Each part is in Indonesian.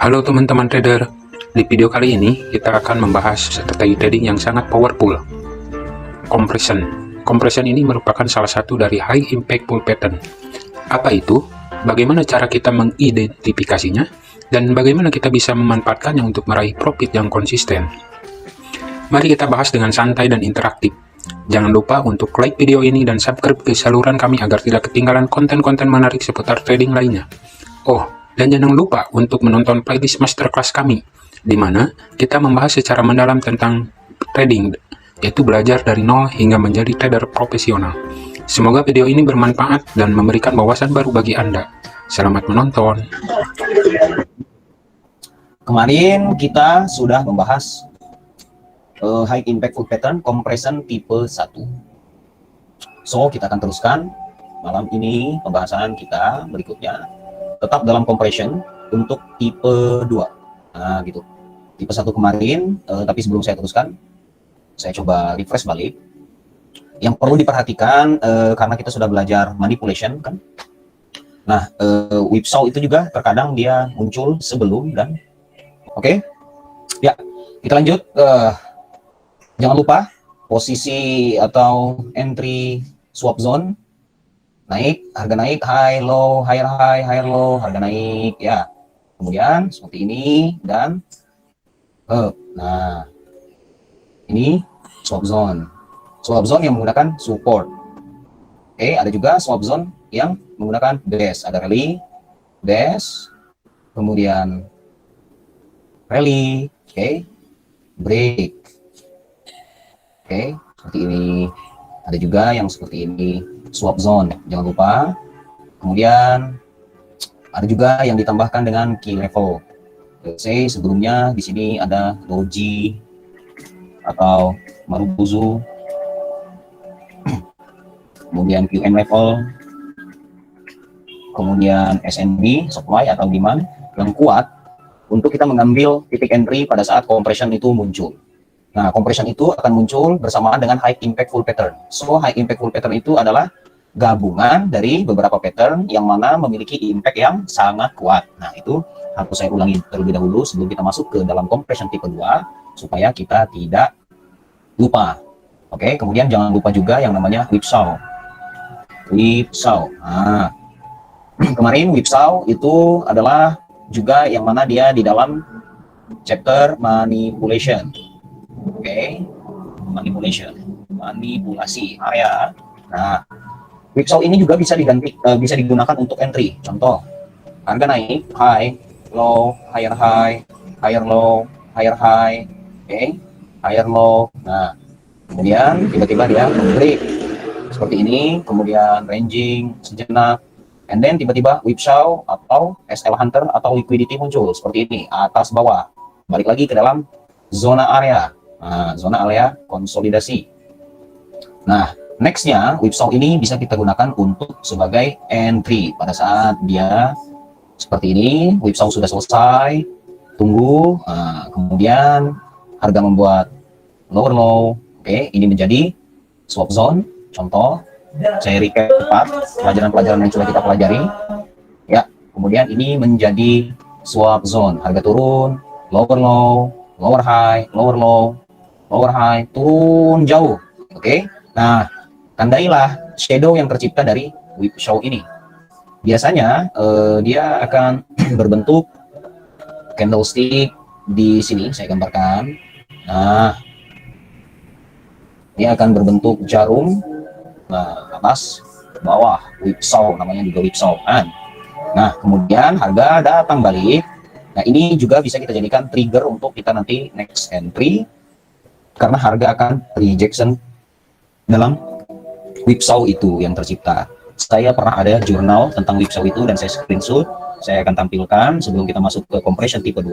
Halo teman-teman trader, di video kali ini kita akan membahas strategi trading yang sangat powerful, compression. Compression ini merupakan salah satu dari high impactful pattern. Apa itu? Bagaimana cara kita mengidentifikasinya? Dan bagaimana kita bisa memanfaatkannya untuk meraih profit yang konsisten? Mari kita bahas dengan santai dan interaktif. Jangan lupa untuk like video ini dan subscribe ke saluran kami agar tidak ketinggalan konten-konten menarik seputar trading lainnya. Oh, dan jangan lupa untuk menonton playlist masterclass kami, di mana kita membahas secara mendalam tentang trading, yaitu belajar dari nol hingga menjadi trader profesional. Semoga video ini bermanfaat dan memberikan wawasan baru bagi Anda. Selamat menonton. Kemarin kita sudah membahas high impactful pattern compression tipe 1. So, kita akan teruskan malam ini pembahasan kita berikutnya. Tetap dalam compression untuk tipe 2. Nah, gitu. Tipe 1 kemarin, tapi sebelum saya teruskan, saya coba refresh balik. Yang perlu diperhatikan, karena kita sudah belajar manipulation, kan? Nah, whipsaw itu juga terkadang dia muncul sebelum dan... Oke? Ya, kita lanjut. Jangan lupa, posisi atau entry swap zone. Naik, harga naik, high, low, higher low, harga naik, ya. Kemudian seperti ini dan nah, ini swap zone. Swap zone yang menggunakan support. Oke, ada juga swap zone yang menggunakan dash. Ada rally, dash, kemudian rally, oke, break. Oke, seperti ini. Ada juga yang seperti ini, swap zone, jangan lupa. Kemudian ada juga yang ditambahkan dengan key level. Let's say sebelumnya di sini ada doji atau marubozu, kemudian QM level, kemudian SNB supply atau demand yang kuat untuk kita mengambil titik entry pada saat compression itu muncul. Nah, compression itu akan muncul bersamaan dengan high impactful pattern. So, high impactful pattern itu adalah gabungan dari beberapa pattern yang mana memiliki impact yang sangat kuat. Nah, itu harus saya ulangi terlebih dahulu sebelum kita masuk ke dalam compression tipe 2, supaya kita tidak lupa. Oke, kemudian jangan lupa juga yang namanya whipsaw. Whipsaw. Nah, kemarin whipsaw itu adalah juga yang mana dia di dalam chapter manipulation. Oke, manipulasi area. Nah, whipsaw ini juga bisa digunakan untuk entry. Contoh, harga naik, high, low, higher low, higher high, oke, higher low. Nah, kemudian tiba-tiba dia break seperti ini, kemudian ranging sejenak, and then tiba-tiba whipsaw atau SL hunter atau liquidity muncul seperti ini, atas bawah, balik lagi ke dalam zona area. Nah, zona area konsolidasi. Nah, nextnya whipsaw ini bisa kita gunakan untuk sebagai entry pada saat dia seperti ini. Whipsaw sudah selesai, tunggu. Nah, kemudian harga membuat lower low. Oke, ini menjadi swap zone. Contoh, saya recap cepat pelajaran-pelajaran yang sudah kita pelajari. Ya, kemudian ini menjadi swap zone. Harga turun, lower low, lower high, lower low, lower high, turun jauh. Oke. Nah, tandailah shadow yang tercipta dari whipsaw ini. Biasanya dia akan berbentuk candlestick di sini, saya gambarkan. Nah, dia akan berbentuk jarum. Nah, atas, bawah, whipsaw, namanya juga whipsaw kan. Nah, kemudian harga datang balik. Nah, ini juga bisa kita jadikan trigger untuk kita nanti next entry, karena harga akan rejection dalam whipsaw itu yang tercipta. Saya pernah ada jurnal tentang whipsaw itu dan saya screenshot. Saya akan tampilkan sebelum kita masuk ke compression tipe 2,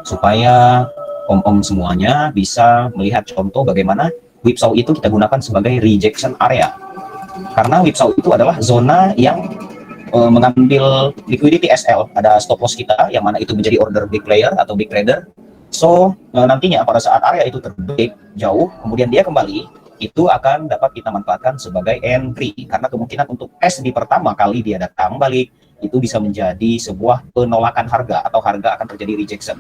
supaya om-om semuanya bisa melihat contoh bagaimana whipsaw itu kita gunakan sebagai rejection area. Karena whipsaw itu adalah zona yang mengambil liquidity SL, ada stop loss kita yang mana itu menjadi order big player atau big trader. So, nantinya pada saat area itu terbreak jauh, kemudian dia kembali, itu akan dapat kita manfaatkan sebagai entry. Karena kemungkinan untuk test di pertama kali dia datang balik, itu bisa menjadi sebuah penolakan harga atau harga akan terjadi rejection.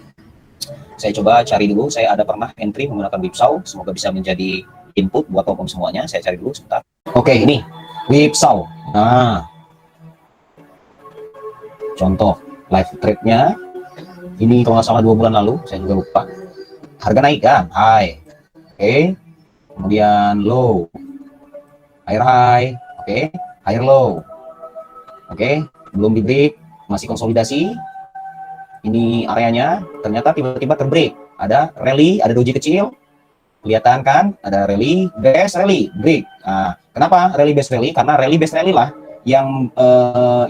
Saya coba cari dulu, saya ada pernah entry menggunakan Whipsaw, semoga bisa menjadi input buat om semuanya. Saya cari dulu sebentar. Oke, ini Whipsaw. Nah, contoh live trade-nya ini kalau nggak salah 2 bulan lalu, saya juga lupa. Harga naik kan, high. Oke. Kemudian low. Higher high, oke. Higher low. Oke, belum di break, masih konsolidasi. Ini areanya, ternyata tiba-tiba terbreak. Ada rally, ada doji kecil. Kelihatan kan? Ada rally, base rally, break. Nah, kenapa rally base rally? Karena rally base rally lah yang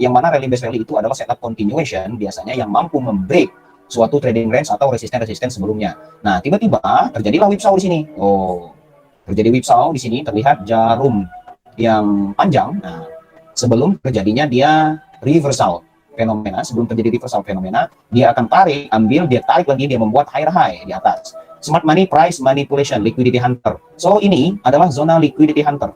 mana rally base rally itu adalah setup continuation, biasanya yang mampu membreak suatu trading range atau resisten-resisten sebelumnya. Nah, tiba-tiba terjadilah whipsaw di sini. Oh, terjadi whipsaw di sini, terlihat jarum yang panjang. Nah, sebelum terjadinya dia reversal fenomena, sebelum terjadi reversal fenomena, dia akan tarik, ambil, dia tarik lagi, dia membuat higher high di atas. Smart money price manipulation, liquidity hunter. So ini adalah zona liquidity hunter.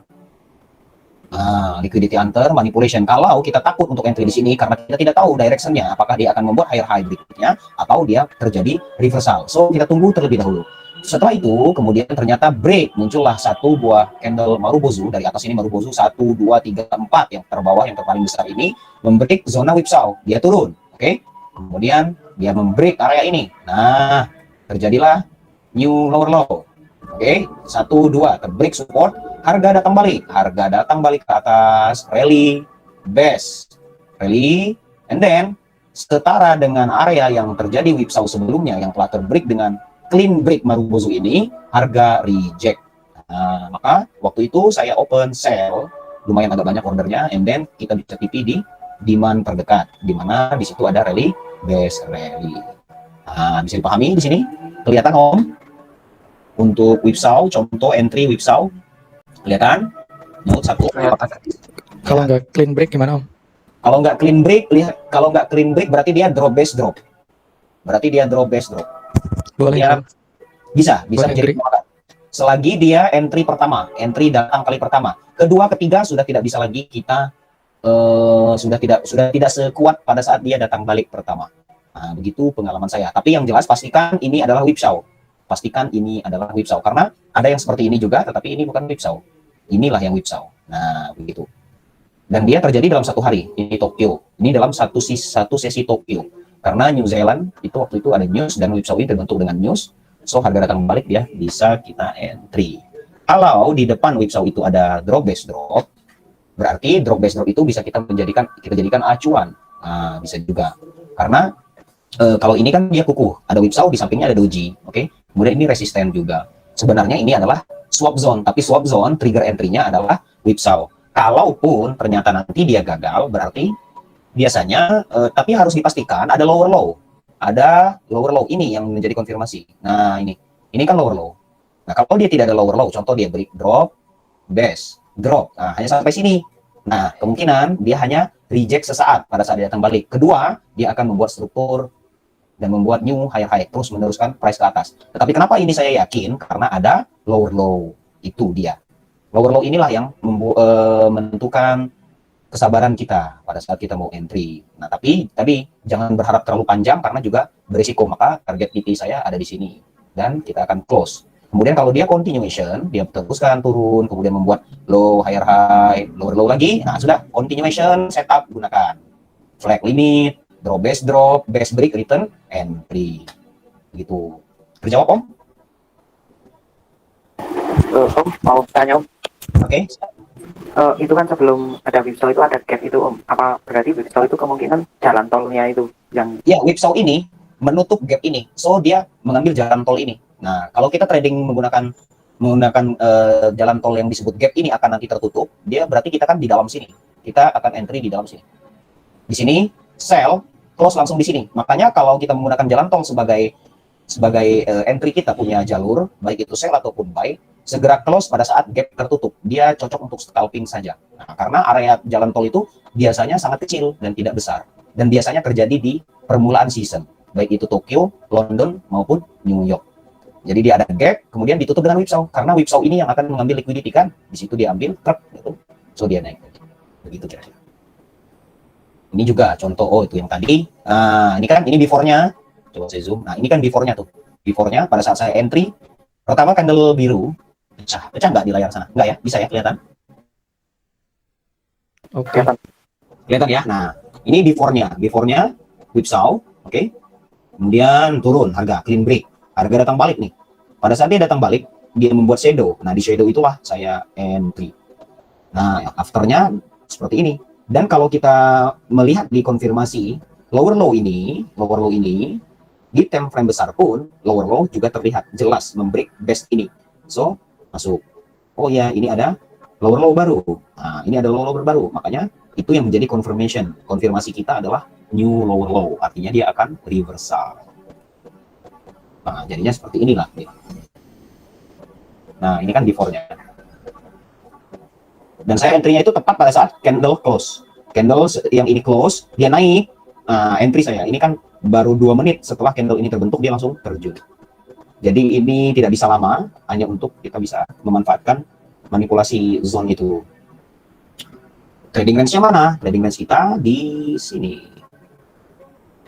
Nah, liquidity hunter manipulation. Kalau kita takut untuk entry di sini karena kita tidak tahu directionnya, apakah dia akan membuat higher high berikutnya atau dia terjadi reversal. So kita tunggu terlebih dahulu. Setelah itu, kemudian ternyata break, muncullah satu buah candle Marubozu. Dari atas ini Marubozu 1, 2, 3, 4. Yang terbawah, yang terpaling besar ini, membreak zona whipsaw. Dia turun, oke? Kemudian, dia membreak area ini. Nah, terjadilah new lower low. Oke, 1, 2, terbreak support. Harga datang balik. Harga datang balik ke atas. Rally, base. Rally, and then, setara dengan area yang terjadi whipsaw sebelumnya, yang telah terbreak dengan clean break Marubozu ini, harga reject. Nah, maka waktu itu saya open sell, lumayan agak banyak ordernya, and then kita bisa TP di demand terdekat, di mana di situ ada rally, base rally. Nah, bisa dipahami di sini, kelihatan om? Untuk whipsaw, contoh entry whipsaw, kelihatan? Note 1. Kalau nggak clean break gimana om? Kalau nggak clean break, lihat, kalau nggak clean break berarti dia drop base drop. Berarti dia drop base drop. Boleh Ya, Om. bisa Boleh menjadi penolakan. Selagi dia entry pertama, entry datang kali pertama, kedua, ketiga sudah tidak bisa lagi kita sudah tidak sekuat pada saat dia datang balik pertama. Nah, begitu pengalaman saya. Tapi yang jelas pastikan ini adalah whipsaw. Pastikan ini adalah whipsaw karena ada yang seperti ini juga, tetapi ini bukan whipsaw. Inilah yang whipsaw. Nah, begitu. Dan dia terjadi dalam 1 hari. Ini Tokyo. Ini dalam satu sesi Tokyo. Karena New Zealand itu waktu itu ada news dan whipsaw ini terbentuk dengan news, so harga datang balik dia bisa kita entry. Kalau di depan whipsaw itu ada drop base drop, berarti drop base drop itu bisa kita jadikan acuan. Nah, bisa juga karena kalau ini kan dia kukuh, ada whipsaw di sampingnya ada doji, oke? Kemudian ini resisten juga. Sebenarnya ini adalah swap zone, tapi swap zone trigger entry-nya adalah whipsaw. Kalaupun ternyata nanti dia gagal, berarti biasanya, tapi harus dipastikan ada lower low. Ada lower low ini yang menjadi konfirmasi. Nah, ini kan lower low. Nah, kalau dia tidak ada lower low, contoh dia break drop, base, drop. Nah, hanya sampai sini. Nah, kemungkinan dia hanya reject sesaat pada saat dia datang balik. Kedua, dia akan membuat struktur dan membuat new higher high, terus meneruskan price ke atas. Tetapi kenapa ini saya yakin? Karena ada lower low. Itu dia. Lower low inilah yang menentukan kesabaran kita pada saat kita mau entry. Nah, tapi jangan berharap terlalu panjang karena juga berisiko. Maka target TP saya ada di sini dan kita akan close. Kemudian kalau dia continuation, dia teruskan turun, kemudian membuat low, higher high, lower low lagi. Nah, sudah continuation setup gunakan flag limit, drop, base break, return, entry. Begitu. Terjawab, Om? Om, mau tanya Om. Oke. Itu kan sebelum ada whipsaw itu ada gap itu Om. Apa berarti whipsaw itu kemungkinan jalan tolnya itu yang... Ya, whipsaw ini menutup gap ini. So, dia mengambil jalan tol ini. Nah, kalau kita trading menggunakan jalan tol yang disebut gap ini akan nanti tertutup, dia berarti kita kan di dalam sini. Kita akan entry di dalam sini. Di sini, sell, close langsung di sini. Makanya kalau kita menggunakan jalan tol sebagai entry kita punya jalur, baik itu sell ataupun buy, segera close pada saat gap tertutup. Dia cocok untuk scalping saja. Nah, karena area jalan tol itu biasanya sangat kecil dan tidak besar. Dan biasanya terjadi di permulaan season. Baik itu Tokyo, London, maupun New York. Jadi dia ada gap, kemudian ditutup dengan whipsaw. Karena whipsaw ini yang akan mengambil liquidity kan. Di situ dia ambil, truk, gitu. So dia naik. Begitu kira-kira. Ini juga contoh, oh itu yang tadi. Ini kan, ini before-nya. Coba saya zoom. Nah, ini kan before-nya tuh. Before-nya pada saat saya entry, pertama candle biru, pecah nggak di layar sana? Nggak ya? Bisa ya kelihatan? Oke. Kelihatan ya? Nah, ini before-nya. Before-nya, whipsaw, oke. Kemudian turun harga, clean break. Harga datang balik nih. Pada saat dia datang balik, dia membuat shadow. Nah, di shadow itulah saya entry. Nah, afternya seperti ini. Dan kalau kita melihat di konfirmasi, lower low ini, di time frame besar pun, lower low juga terlihat jelas membreak best ini. So, masuk. Oh ya, ini ada lower low baru. Nah, ini ada lower low baru. Makanya, itu yang menjadi confirmation. Konfirmasi kita adalah new lower low. Artinya dia akan reversal. Nah, jadinya seperti inilah. Nah, ini kan before-nya. Dan saya entry-nya itu tepat pada saat candle close. Candle yang ini close, dia naik. Entry saya, ini kan baru 2 menit setelah candle ini terbentuk, dia langsung terjun. Jadi ini tidak bisa lama, hanya untuk kita bisa memanfaatkan manipulasi zone itu. Trading range-nya mana? Trading range kita di sini.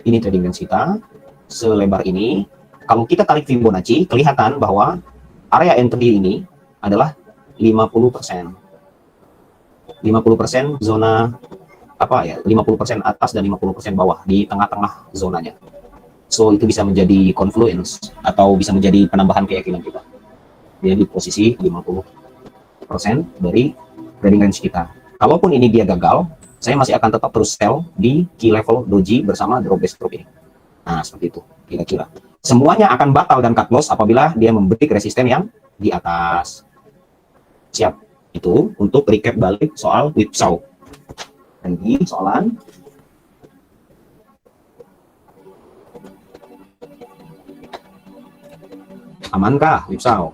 Ini trading range kita, selebar ini. Kalau kita tarik Fibonacci, kelihatan bahwa area entry ini adalah 50%. 50% zona apa ya, 50% atas dan 50% bawah di tengah-tengah zonanya. So itu bisa menjadi confluence atau bisa menjadi penambahan keyakinan kita. Dia di posisi 50% dari trading range kita. Kalaupun ini dia gagal, saya masih akan tetap terus sell di key level doji bersama drop base drop ini. Nah, seperti itu kira-kira. Semuanya akan batal dan cut loss apabila dia memberi resisten yang di atas. Siap. Itu untuk recap balik soal whipsaw. Lagi soalan. Amankah whipsaw?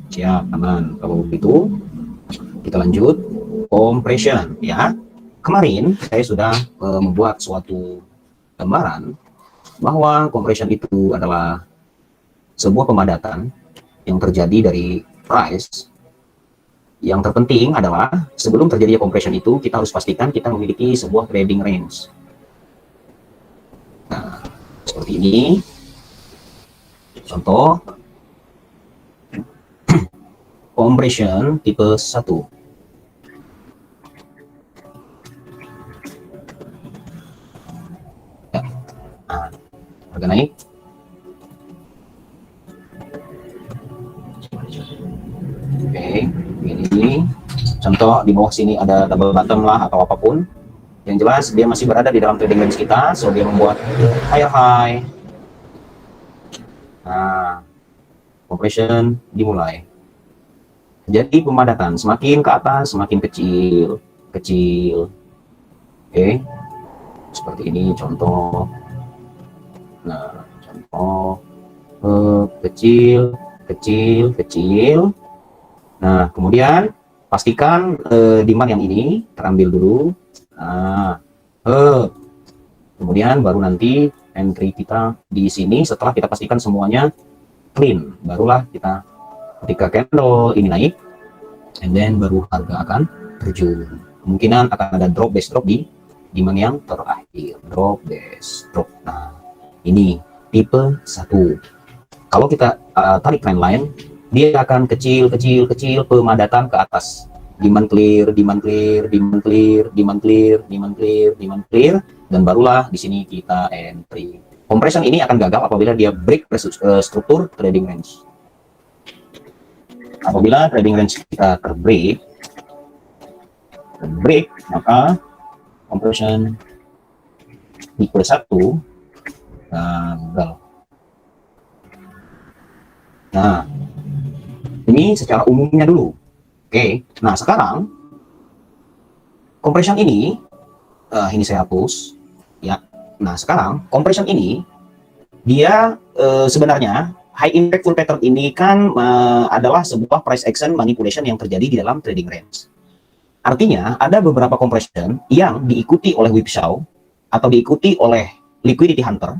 Siap, aman. Kalau begitu, kita lanjut compression ya. Kemarin saya sudah membuat suatu gambaran bahwa compression itu adalah sebuah pemadatan yang terjadi dari price. Yang terpenting adalah sebelum terjadi compression itu, kita harus pastikan kita memiliki sebuah trading range. Nah, seperti ini. Contoh compression tipe 1. Ya. Nah, harga naik. Oke, ini contoh di bawah sini ada double bottom lah atau apapun. Yang jelas dia masih berada di dalam trading range kita, so dia membuat higher high. Nah, compression dimulai. Jadi pemadatan semakin ke atas semakin kecil. Oke, seperti ini contoh. Nah, contoh kecil. Nah, kemudian pastikan demand yang ini terambil dulu. Nah, kemudian baru nanti entry kita di sini setelah kita pastikan semuanya clean. Barulah kita ketika candle ini naik, and then baru harga akan terjun. Kemungkinan akan ada drop base drop di demand yang terakhir. Drop base drop. Nah, ini tipe 1. Kalau kita tarik trendline, dia akan kecil pemadatan ke atas. Demand clear, dan barulah di sini kita entry. Compression ini akan gagal apabila dia break struktur trading range. Apabila trading range kita terbreak, maka compression tipe 1 gagal. Nah, ini secara umumnya dulu. Oke, nah sekarang compression ini saya hapus ya. Nah sekarang compression ini dia sebenarnya high impact full pattern ini kan adalah sebuah price action manipulation yang terjadi di dalam trading range. Artinya ada beberapa compression yang diikuti oleh whipsaw atau diikuti oleh liquidity hunter.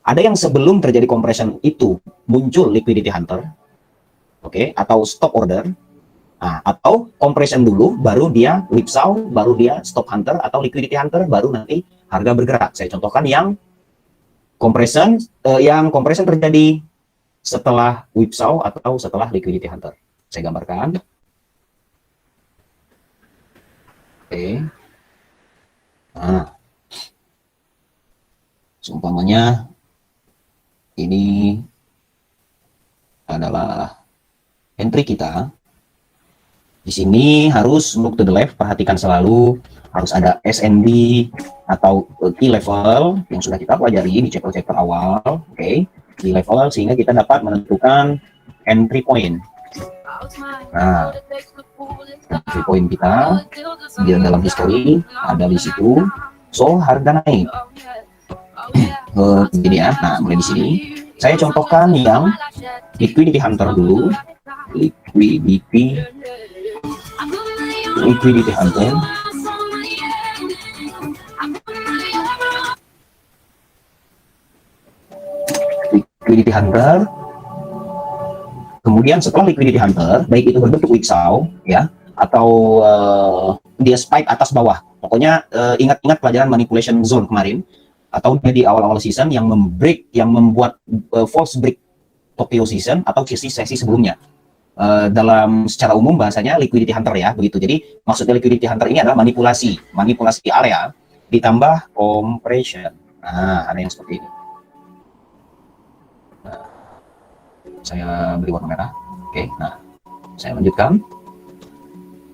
Ada yang sebelum terjadi compression itu muncul liquidity hunter, oke, atau stop order. Nah, atau compression dulu, baru dia whipsaw, baru dia stop hunter, atau liquidity hunter, baru nanti harga bergerak. Saya contohkan yang compression terjadi setelah whipsaw atau setelah liquidity hunter. Saya gambarkan. Oke. Nah, seumpamanya ini adalah entry kita. Di sini harus look to the left, perhatikan selalu harus ada SNB atau key level yang sudah kita pelajari di chapter-chapter awal, oke, key level, sehingga kita dapat menentukan entry point. Nah, entry point kita di dalam history ada di situ. So harga naik. Begini ya. Nah, mulai di sini saya contohkan yang liquidity hunter dulu. Liquidity hunter. Liquidity hunter. Kemudian setelah liquidity hunter, baik itu berbentuk whipsaw ya, atau dia spike atas bawah. Pokoknya ingat-ingat pelajaran manipulation zone kemarin, atau dia di awal-awal season yang membuat false break Tokyo season atau sesi sebelumnya. Dalam secara umum bahasanya liquidity hunter ya, begitu. Jadi maksudnya liquidity hunter ini adalah manipulasi area ditambah compression. Nah, ada yang seperti ini. Nah, saya beri warna merah. Oke, nah saya lanjutkan.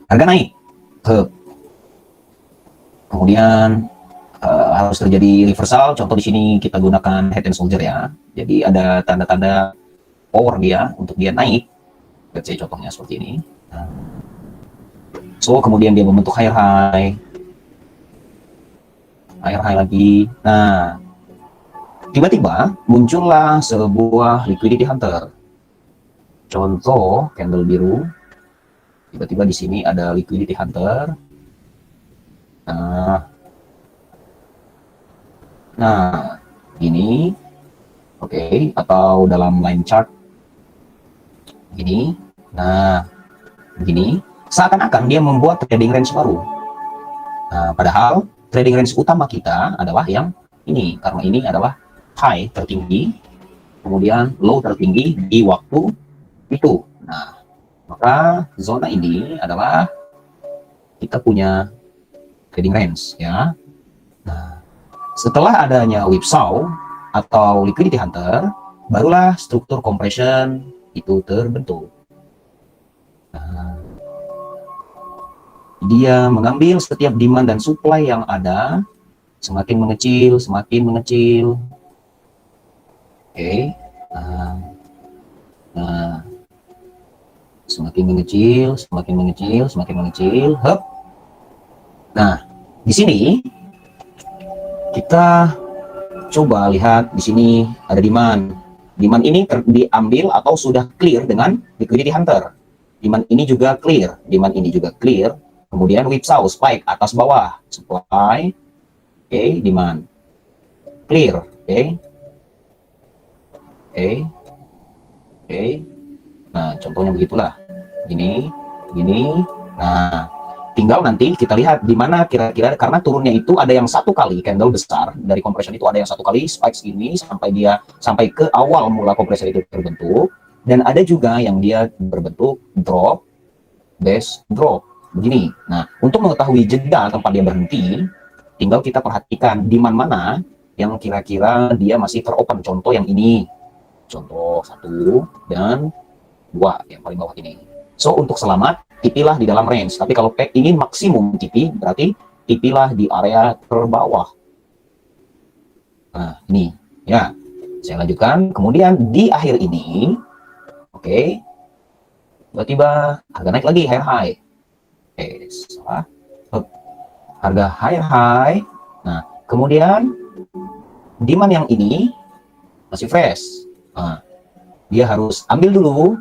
Harga naik. Kemudian harus terjadi reversal. Contoh di sini kita gunakan head and shoulder ya. Jadi ada tanda-tanda power dia untuk dia naik. Let's say contohnya seperti ini. Nah. So kemudian dia membentuk higher high lagi. Nah, tiba-tiba muncullah sebuah liquidity hunter. Contoh candle biru. Tiba-tiba di sini ada liquidity hunter. Nah, ini oke, atau dalam line chart gini. Nah, begini, seakan-akan dia membuat trading range baru. Nah, padahal trading range utama kita adalah yang ini, karena ini adalah high tertinggi, kemudian low tertinggi di waktu itu. Nah, maka zona ini adalah kita punya trading range ya. Nah, setelah adanya whipsaw atau liquidity hunter, barulah struktur compression itu terbentuk. Nah, dia mengambil setiap demand dan supply yang ada, semakin mengecil. Oke. Nah, semakin mengecil. Hup. Nah, di sini kita coba lihat, di sini ada demand. Demand ini diambil atau sudah clear dengan liquidity hunter. Demand ini juga clear. Kemudian whipsaw, spike atas bawah, supply, oke, demand, clear, oke. Nah, contohnya begitulah. Gini. Nah, tinggal nanti kita lihat di mana kira-kira, karena turunnya itu ada yang satu kali candle besar dari compression itu, ada yang satu kali spikes ini sampai ke awal mula compression itu terbentuk, dan ada juga yang dia berbentuk drop, dash, drop begini. Nah, untuk mengetahui jeda tempat dia berhenti, tinggal kita perhatikan di mana yang kira-kira dia masih teropen. Contoh yang ini, contoh 1 dan 2 yang paling bawah ini. So untuk selamat, tipilah di dalam range. Tapi kalau ingin maksimum tipi, berarti tipilah di area terbawah. Nah, ini ya. Saya lanjutkan. Kemudian di akhir ini, oke, tiba-tiba harga naik lagi, higher high. Salah. Harga higher high. Nah, kemudian demand yang ini masih fresh. Nah, dia harus ambil dulu.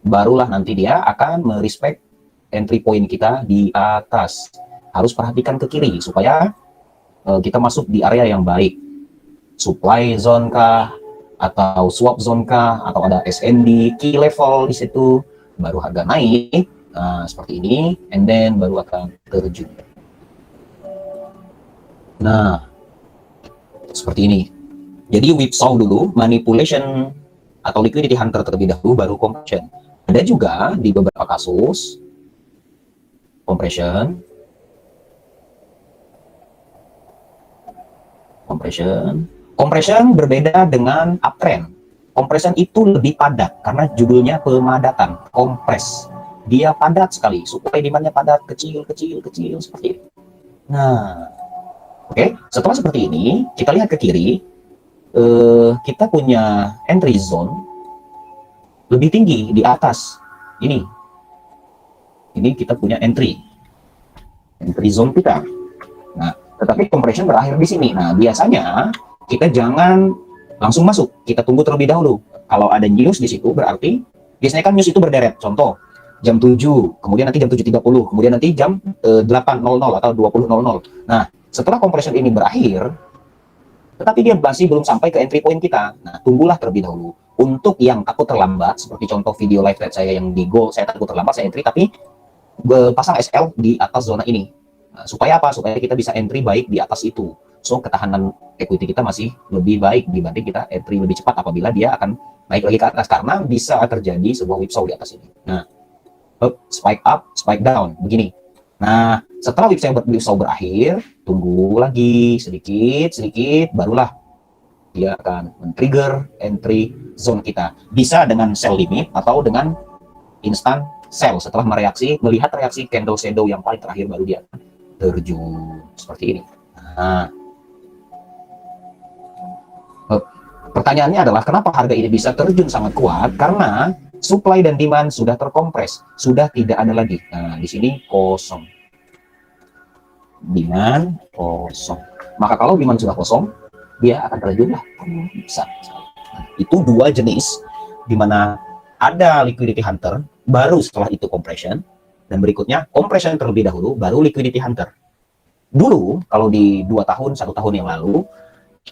Barulah nanti dia akan merespect entry point kita di atas. Harus perhatikan ke kiri supaya kita masuk di area yang baik. Supply zone kah, atau swap zone kah, atau ada SND, key level di situ, baru harga naik, seperti ini, and then baru akan terjun. Nah, seperti ini. Jadi whipsaw dulu, manipulation atau liquidity hunter terlebih dahulu, baru compression. Ada juga di beberapa kasus compression, berbeda dengan uptrend. Compression itu lebih padat karena judulnya pemadatan, kompres. Dia padat sekali, supply demand-nya padat, kecil seperti itu. Nah, oke, setelah seperti ini, kita lihat ke kiri, kita punya entry zone lebih tinggi di atas ini. Ini kita punya entry zone kita. Nah, tetapi compression berakhir di sini. Nah, biasanya kita jangan langsung masuk, kita tunggu terlebih dahulu. Kalau ada news di situ, berarti biasanya kan news itu berderet. Contoh, jam 7, kemudian nanti jam 7.30, kemudian nanti jam 8.00 atau 20.00. Nah, setelah compression ini berakhir, tetapi dia masih belum sampai ke entry point kita. Nah, tunggulah terlebih dahulu. Untuk yang takut terlambat, seperti contoh video live thread saya yang di Go, saya takut terlambat, saya entry, tapi pasang SL di atas zona ini. Nah, supaya apa? Supaya kita bisa entry baik di atas itu. So, ketahanan equity kita masih lebih baik dibanding kita entry lebih cepat apabila dia akan naik lagi ke atas. Karena bisa terjadi sebuah whipsaw di atas ini. Nah, spike up, spike down, begini. Nah, setelah whipsaw berakhir, tunggu lagi sedikit, barulah dia akan men-trigger entry zone kita. Bisa dengan sell limit atau dengan instant sell. Setelah melihat reaksi candle shadow yang paling terakhir, baru dia terjun seperti ini. Nah, pertanyaannya adalah kenapa harga ini bisa terjun sangat kuat? Karena supply dan demand sudah terkompres, sudah tidak ada lagi. Nah, di sini kosong. Demand kosong. Maka kalau demand sudah kosong, dia akan terjun lah. Bisa. Nah, itu dua jenis di mana ada liquidity hunter, baru setelah itu compression, dan berikutnya compression terlebih dahulu, baru liquidity hunter. Dulu, kalau di 2 tahun, 1 tahun yang lalu,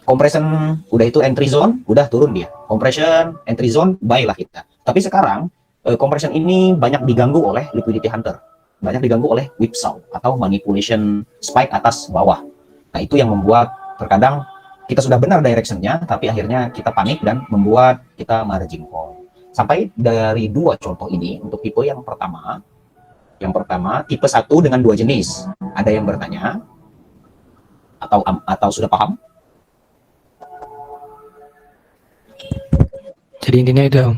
compression udah itu entry zone, udah turun dia. Compression, entry zone, buy lah kita. Tapi sekarang, compression ini banyak diganggu oleh liquidity hunter. Banyak diganggu oleh whipsaw atau manipulation spike atas bawah. Nah, itu yang membuat terkadang kita sudah benar directionnya, tapi akhirnya kita panik dan membuat kita margin call. Sampai dari 2 contoh ini, untuk tipe yang pertama, tipe 1 dengan 2 jenis. Ada yang bertanya, atau sudah paham? Jadi intinya itu Om,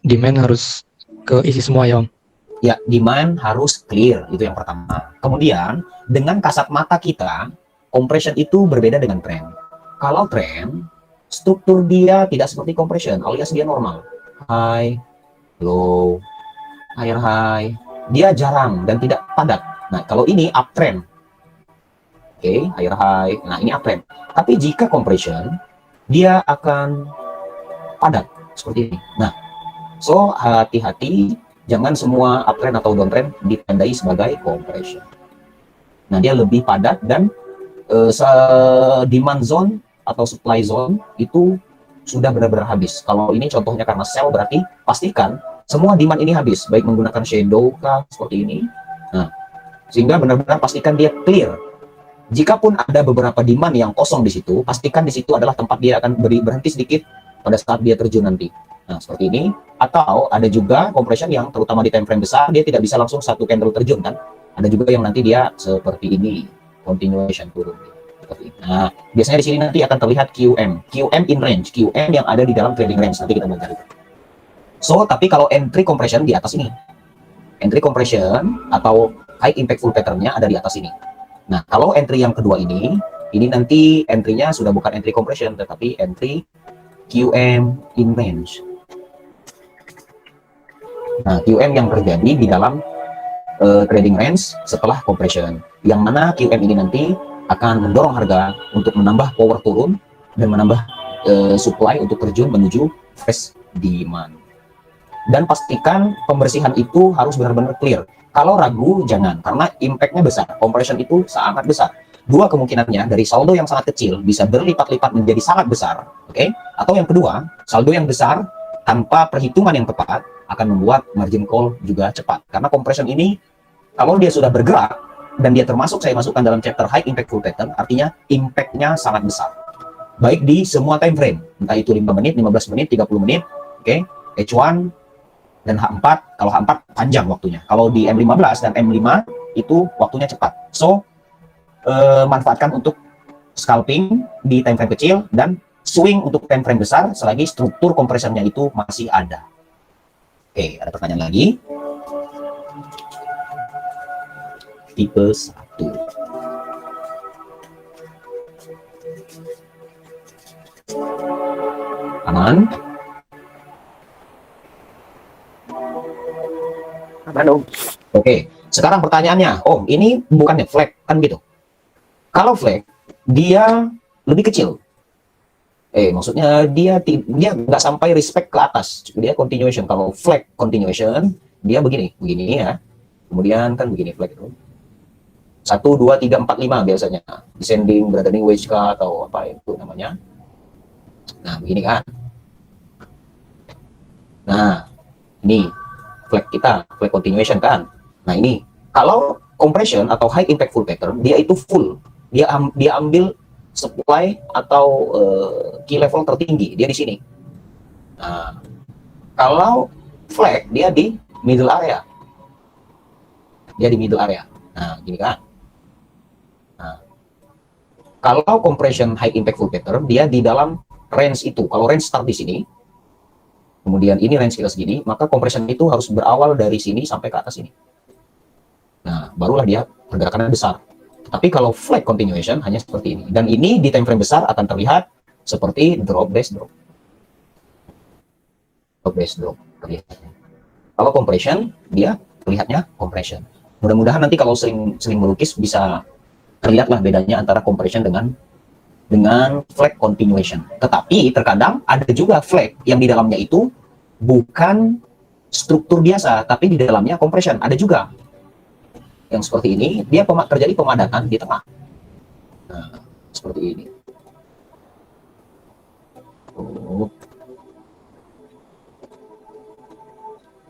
demand harus keisi semua ya Om. Ya, demand harus clear, itu yang pertama. Kemudian, dengan kasat mata kita, compression itu berbeda dengan trend. Kalau trend, struktur dia tidak seperti compression, alias dia normal. High, low, higher high. Dia jarang dan tidak padat. Nah, kalau ini uptrend. Oke, higher high. Nah, ini uptrend. Tapi jika compression, dia akan padat seperti ini. Nah, so hati-hati, jangan semua uptrend atau downtrend ditandai sebagai compression. Nah, dia lebih padat dan demand zone atau supply zone itu sudah benar-benar habis. Kalau ini contohnya karena sell, berarti pastikan semua demand ini habis, baik menggunakan shadow kah seperti ini. Nah, sehingga benar-benar pastikan dia clear. Jikapun ada beberapa demand yang kosong di situ, pastikan di situ adalah tempat dia akan berhenti sedikit pada saat dia terjun nanti. Nah, seperti ini. Atau ada juga compression yang terutama di time frame besar, dia tidak bisa langsung satu candle terjun kan. Ada juga yang nanti dia seperti ini, continuation turun. Nah, biasanya di sini nanti akan terlihat QM in range, QM yang ada di dalam trading range, nanti kita belajar. So, tapi kalau entry compression di atas ini. Entry compression atau high impactful pattern-nya ada di atas ini. Nah, kalau entry yang kedua ini nanti entry-nya sudah bukan entry compression, tetapi entry QM in range. Nah, QM yang terjadi di dalam trading range setelah compression, yang mana QM ini nanti akan mendorong harga untuk menambah power turun dan menambah supply untuk terjun menuju fresh demand. Dan pastikan pembersihan itu harus benar-benar clear. Kalau ragu, jangan, karena impact-nya besar. Compression itu sangat besar. Dua kemungkinannya, dari saldo yang sangat kecil bisa berlipat-lipat menjadi sangat besar, oke? Atau yang kedua, saldo yang besar tanpa perhitungan yang tepat akan membuat margin call juga cepat. Karena compression ini kalau dia sudah bergerak dan dia termasuk saya masukkan dalam chapter high impact full pattern, artinya impact-nya sangat besar. Baik di semua time frame, entah itu 5 menit, 15 menit, 30 menit, oke, H1 dan H4. Kalau H4 panjang waktunya. Kalau di M15 dan M5 itu waktunya cepat. So, manfaatkan untuk scalping di time frame kecil dan swing untuk time frame besar selagi struktur kompresornya itu masih ada. Oke, ada pertanyaan lagi. Tipe 1. Aman? Aman Om. Oke, sekarang pertanyaannya, Om, ini bukannya flag kan gitu? Kalau flag, dia lebih kecil. Maksudnya dia nggak sampai respect ke atas, dia continuation. Kalau flag continuation, dia begini ya. Kemudian kan begini flag itu. 1, 2, 3, 4, 5 biasanya. Descending, broadening wedge kah atau apa itu namanya. Nah, begini kan. Nah, ini flag kita, flag continuation kan. Nah, ini kalau compression atau high impact full pattern, dia itu full. Dia ambil supply atau key level tertinggi, dia di sini. Nah, kalau flag dia di middle area. Dia di middle area. Nah, gini kan. Nah, kalau compression high impact full pattern, dia di dalam range itu. Kalau range start di sini, kemudian ini range kita segini, maka compression itu harus berawal dari sini sampai ke atas ini. Nah, barulah dia pergerakannya besar. Tapi kalau flag continuation hanya seperti ini. Dan ini di time frame besar akan terlihat seperti drop base drop. Drop base drop terlihatnya. Kalau compression, dia terlihatnya compression. Mudah-mudahan nanti kalau sering melukis bisa terlihatlah bedanya antara compression dengan flag continuation. Tetapi terkadang ada juga flag yang di dalamnya itu bukan struktur biasa, tapi di dalamnya compression. Ada juga yang seperti ini, dia terjadi pemadatan di tengah. Nah, seperti ini.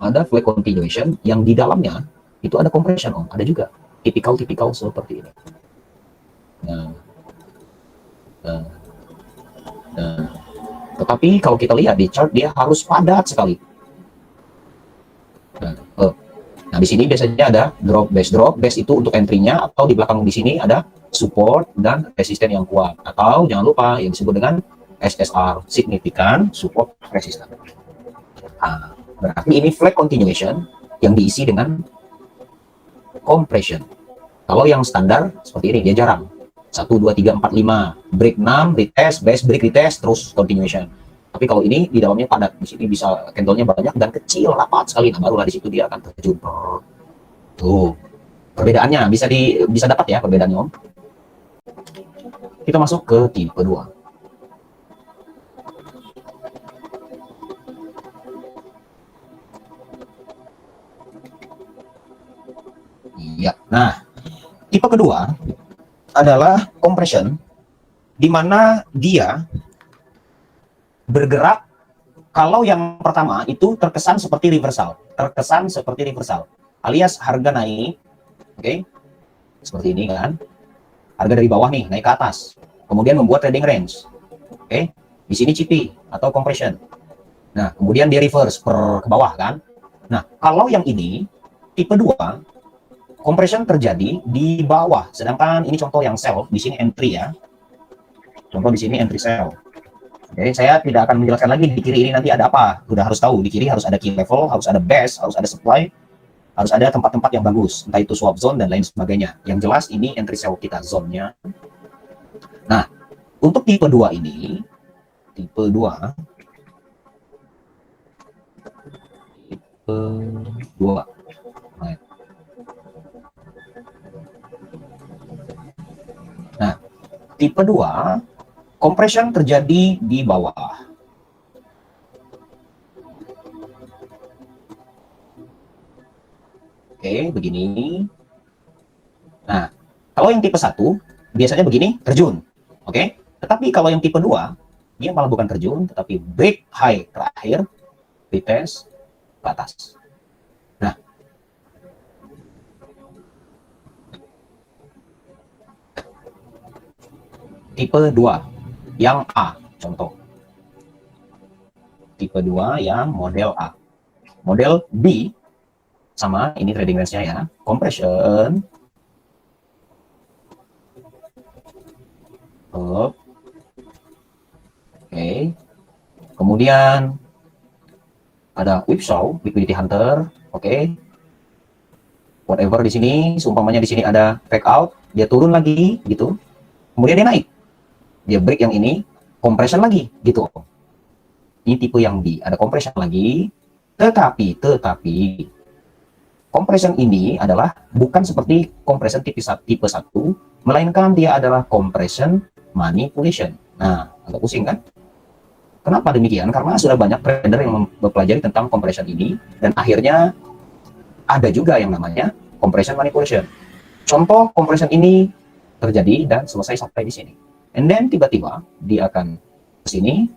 Ada flag continuation yang di dalamnya itu ada compression, Om. Ada juga tipikal seperti ini. Tetapi kalau kita lihat di chart, dia harus padat sekali. Nah, di sini biasanya ada drop base itu untuk entry-nya, atau di belakang di sini ada support dan resisten yang kuat, atau jangan lupa yang disebut dengan SSR, significant support resistance. Nah, berarti ini flag continuation yang diisi dengan compression. Kalau yang standar seperti ini, dia jarang. 1, 2, 3, 4, 5, break 6, retest, base break retest, terus continuation. Tapi kalau ini di dalamnya padat, di sini bisa candlenya banyak dan kecil, rapat sekali. Nah, barulah di situ dia akan terjun. Tuh, perbedaannya bisa dapat ya perbedaannya, Om. Kita masuk ke tipe 2. Iya. Nah, tipe kedua adalah compression, di mana dia bergerak. Kalau yang pertama itu terkesan seperti reversal, alias harga naik, oke, seperti ini kan, harga dari bawah nih naik ke atas, kemudian membuat trading range, oke, di sini CP atau compression. Nah, kemudian dia reverse ke bawah kan. Nah, kalau yang ini tipe 2, compression terjadi di bawah, sedangkan ini contoh yang sell, di sini entry ya, contoh di sini entry sell. Oke, saya tidak akan menjelaskan lagi di kiri ini nanti ada apa. Sudah harus tahu, di kiri harus ada key level, harus ada base, harus ada supply, harus ada tempat-tempat yang bagus, entah itu swap zone dan lain sebagainya. Yang jelas ini entry sell kita zone-nya. Nah, untuk tipe 2 ini, tipe 2. Nah, tipe 2 compression terjadi di bawah. Oke, begini. Nah, kalau yang tipe 1 biasanya begini, terjun. Oke, tetapi kalau yang tipe 2 dia malah bukan terjun, tetapi break high terakhir, retest ke atas. Nah, tipe 2 yang A, contoh. Tipe 2 yang model A. Model B, sama, ini trading range-nya ya, compression, up, oke. Kemudian ada whipsaw, liquidity hunter, oke. Whatever di sini, seumpamanya di sini ada fake out, dia turun lagi gitu. Kemudian dia naik. Dia break yang ini, compression lagi gitu. Ini tipe yang B, ada compression lagi, tetapi compression ini adalah bukan seperti compression tipe 1, melainkan dia adalah compression manipulation. Nah, agak pusing kan? Kenapa demikian? Karena sudah banyak trader yang mempelajari tentang compression ini, dan akhirnya ada juga yang namanya compression manipulation. Contoh compression ini terjadi dan selesai sampai di sini. And then tiba-tiba dia akan ke sini,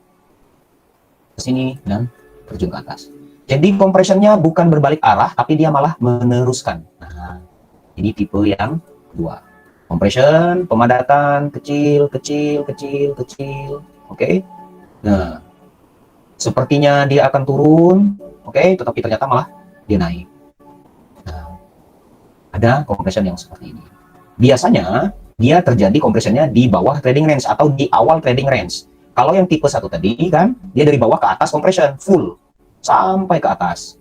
dan terjun ke atas. Jadi compressionnya bukan berbalik arah, tapi dia malah meneruskan. Nah, ini tipe yang kedua. Compression, pemadatan, kecil. Oke. Nah, sepertinya dia akan turun, oke, tetapi ternyata malah dia naik. Nah, ada compression yang seperti ini. Biasanya dia terjadi compressionnya di bawah trading range atau di awal trading range. Kalau yang tipe 1 tadi kan, dia dari bawah ke atas compression full sampai ke atas,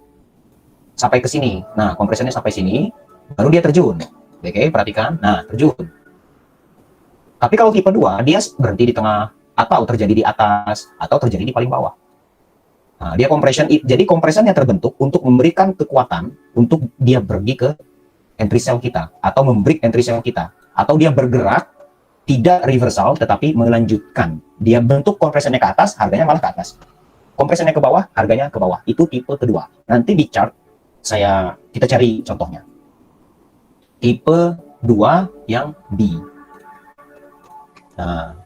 sampai ke sini. Nah, compressionnya sampai sini, baru dia terjun. Oke, perhatikan. Nah, terjun. Tapi kalau tipe 2, dia berhenti di tengah, atau terjadi di atas, atau terjadi di paling bawah. Nah, dia compression, jadi compression yang terbentuk untuk memberikan kekuatan untuk dia pergi ke entry sell kita, atau membreak entry sell kita, atau dia bergerak tidak reversal tetapi melanjutkan. Dia bentuk kompresenya ke atas, harganya malah ke atas. Kompresenya ke bawah, harganya ke bawah. Itu tipe kedua. Nanti di chart kita cari contohnya. Tipe 2 yang B. Nah,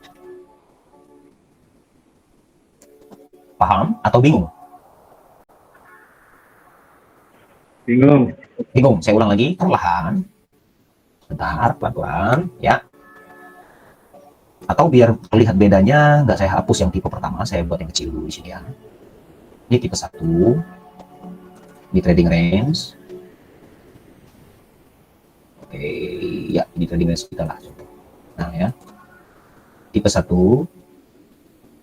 paham atau bingung? Bingung. Saya ulang lagi perlahan. Bentar, pelan-pelan ya. Atau biar terlihat bedanya, nggak saya hapus yang tipe pertama, saya buat yang kecil dulu di sini ya. Ini tipe 1 di trading range. Oke, ya ini trading range kita lah contoh. Nah ya, tipe 1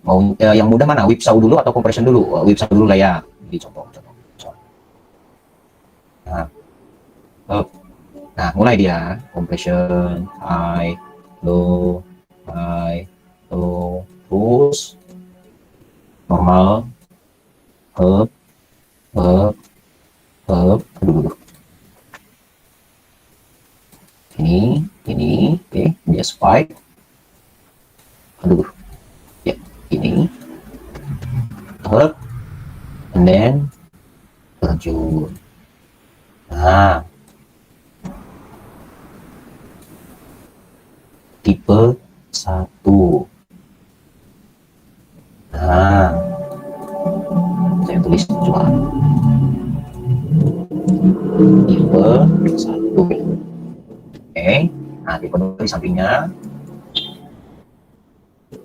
mau yang mudah mana? Whipsaw dulu atau compression dulu? Whipsaw dulu lah ya. Jadi contoh. Nah, nah mulai dia compression, high, low, terus normal, up, aduh. Ini, oke, dia spike, aduh, ya, ini, up, and then terjun. Nah, tipe 1. Nah, saya tulis juga. Tipe 1. Oke. Nah, tipe 2 di sampingnya.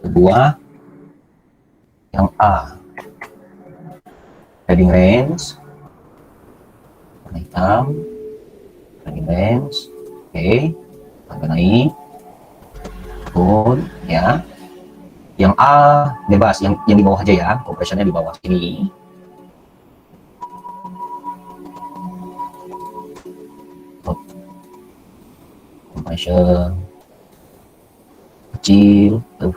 Kedua, yang A. Trading range. Warna hitam. Trading range. Oke. Harga naik. Turun ya. Yang A bebas, yang di bawah aja ya, compressionnya di bawah sini. Compression kecil tuh.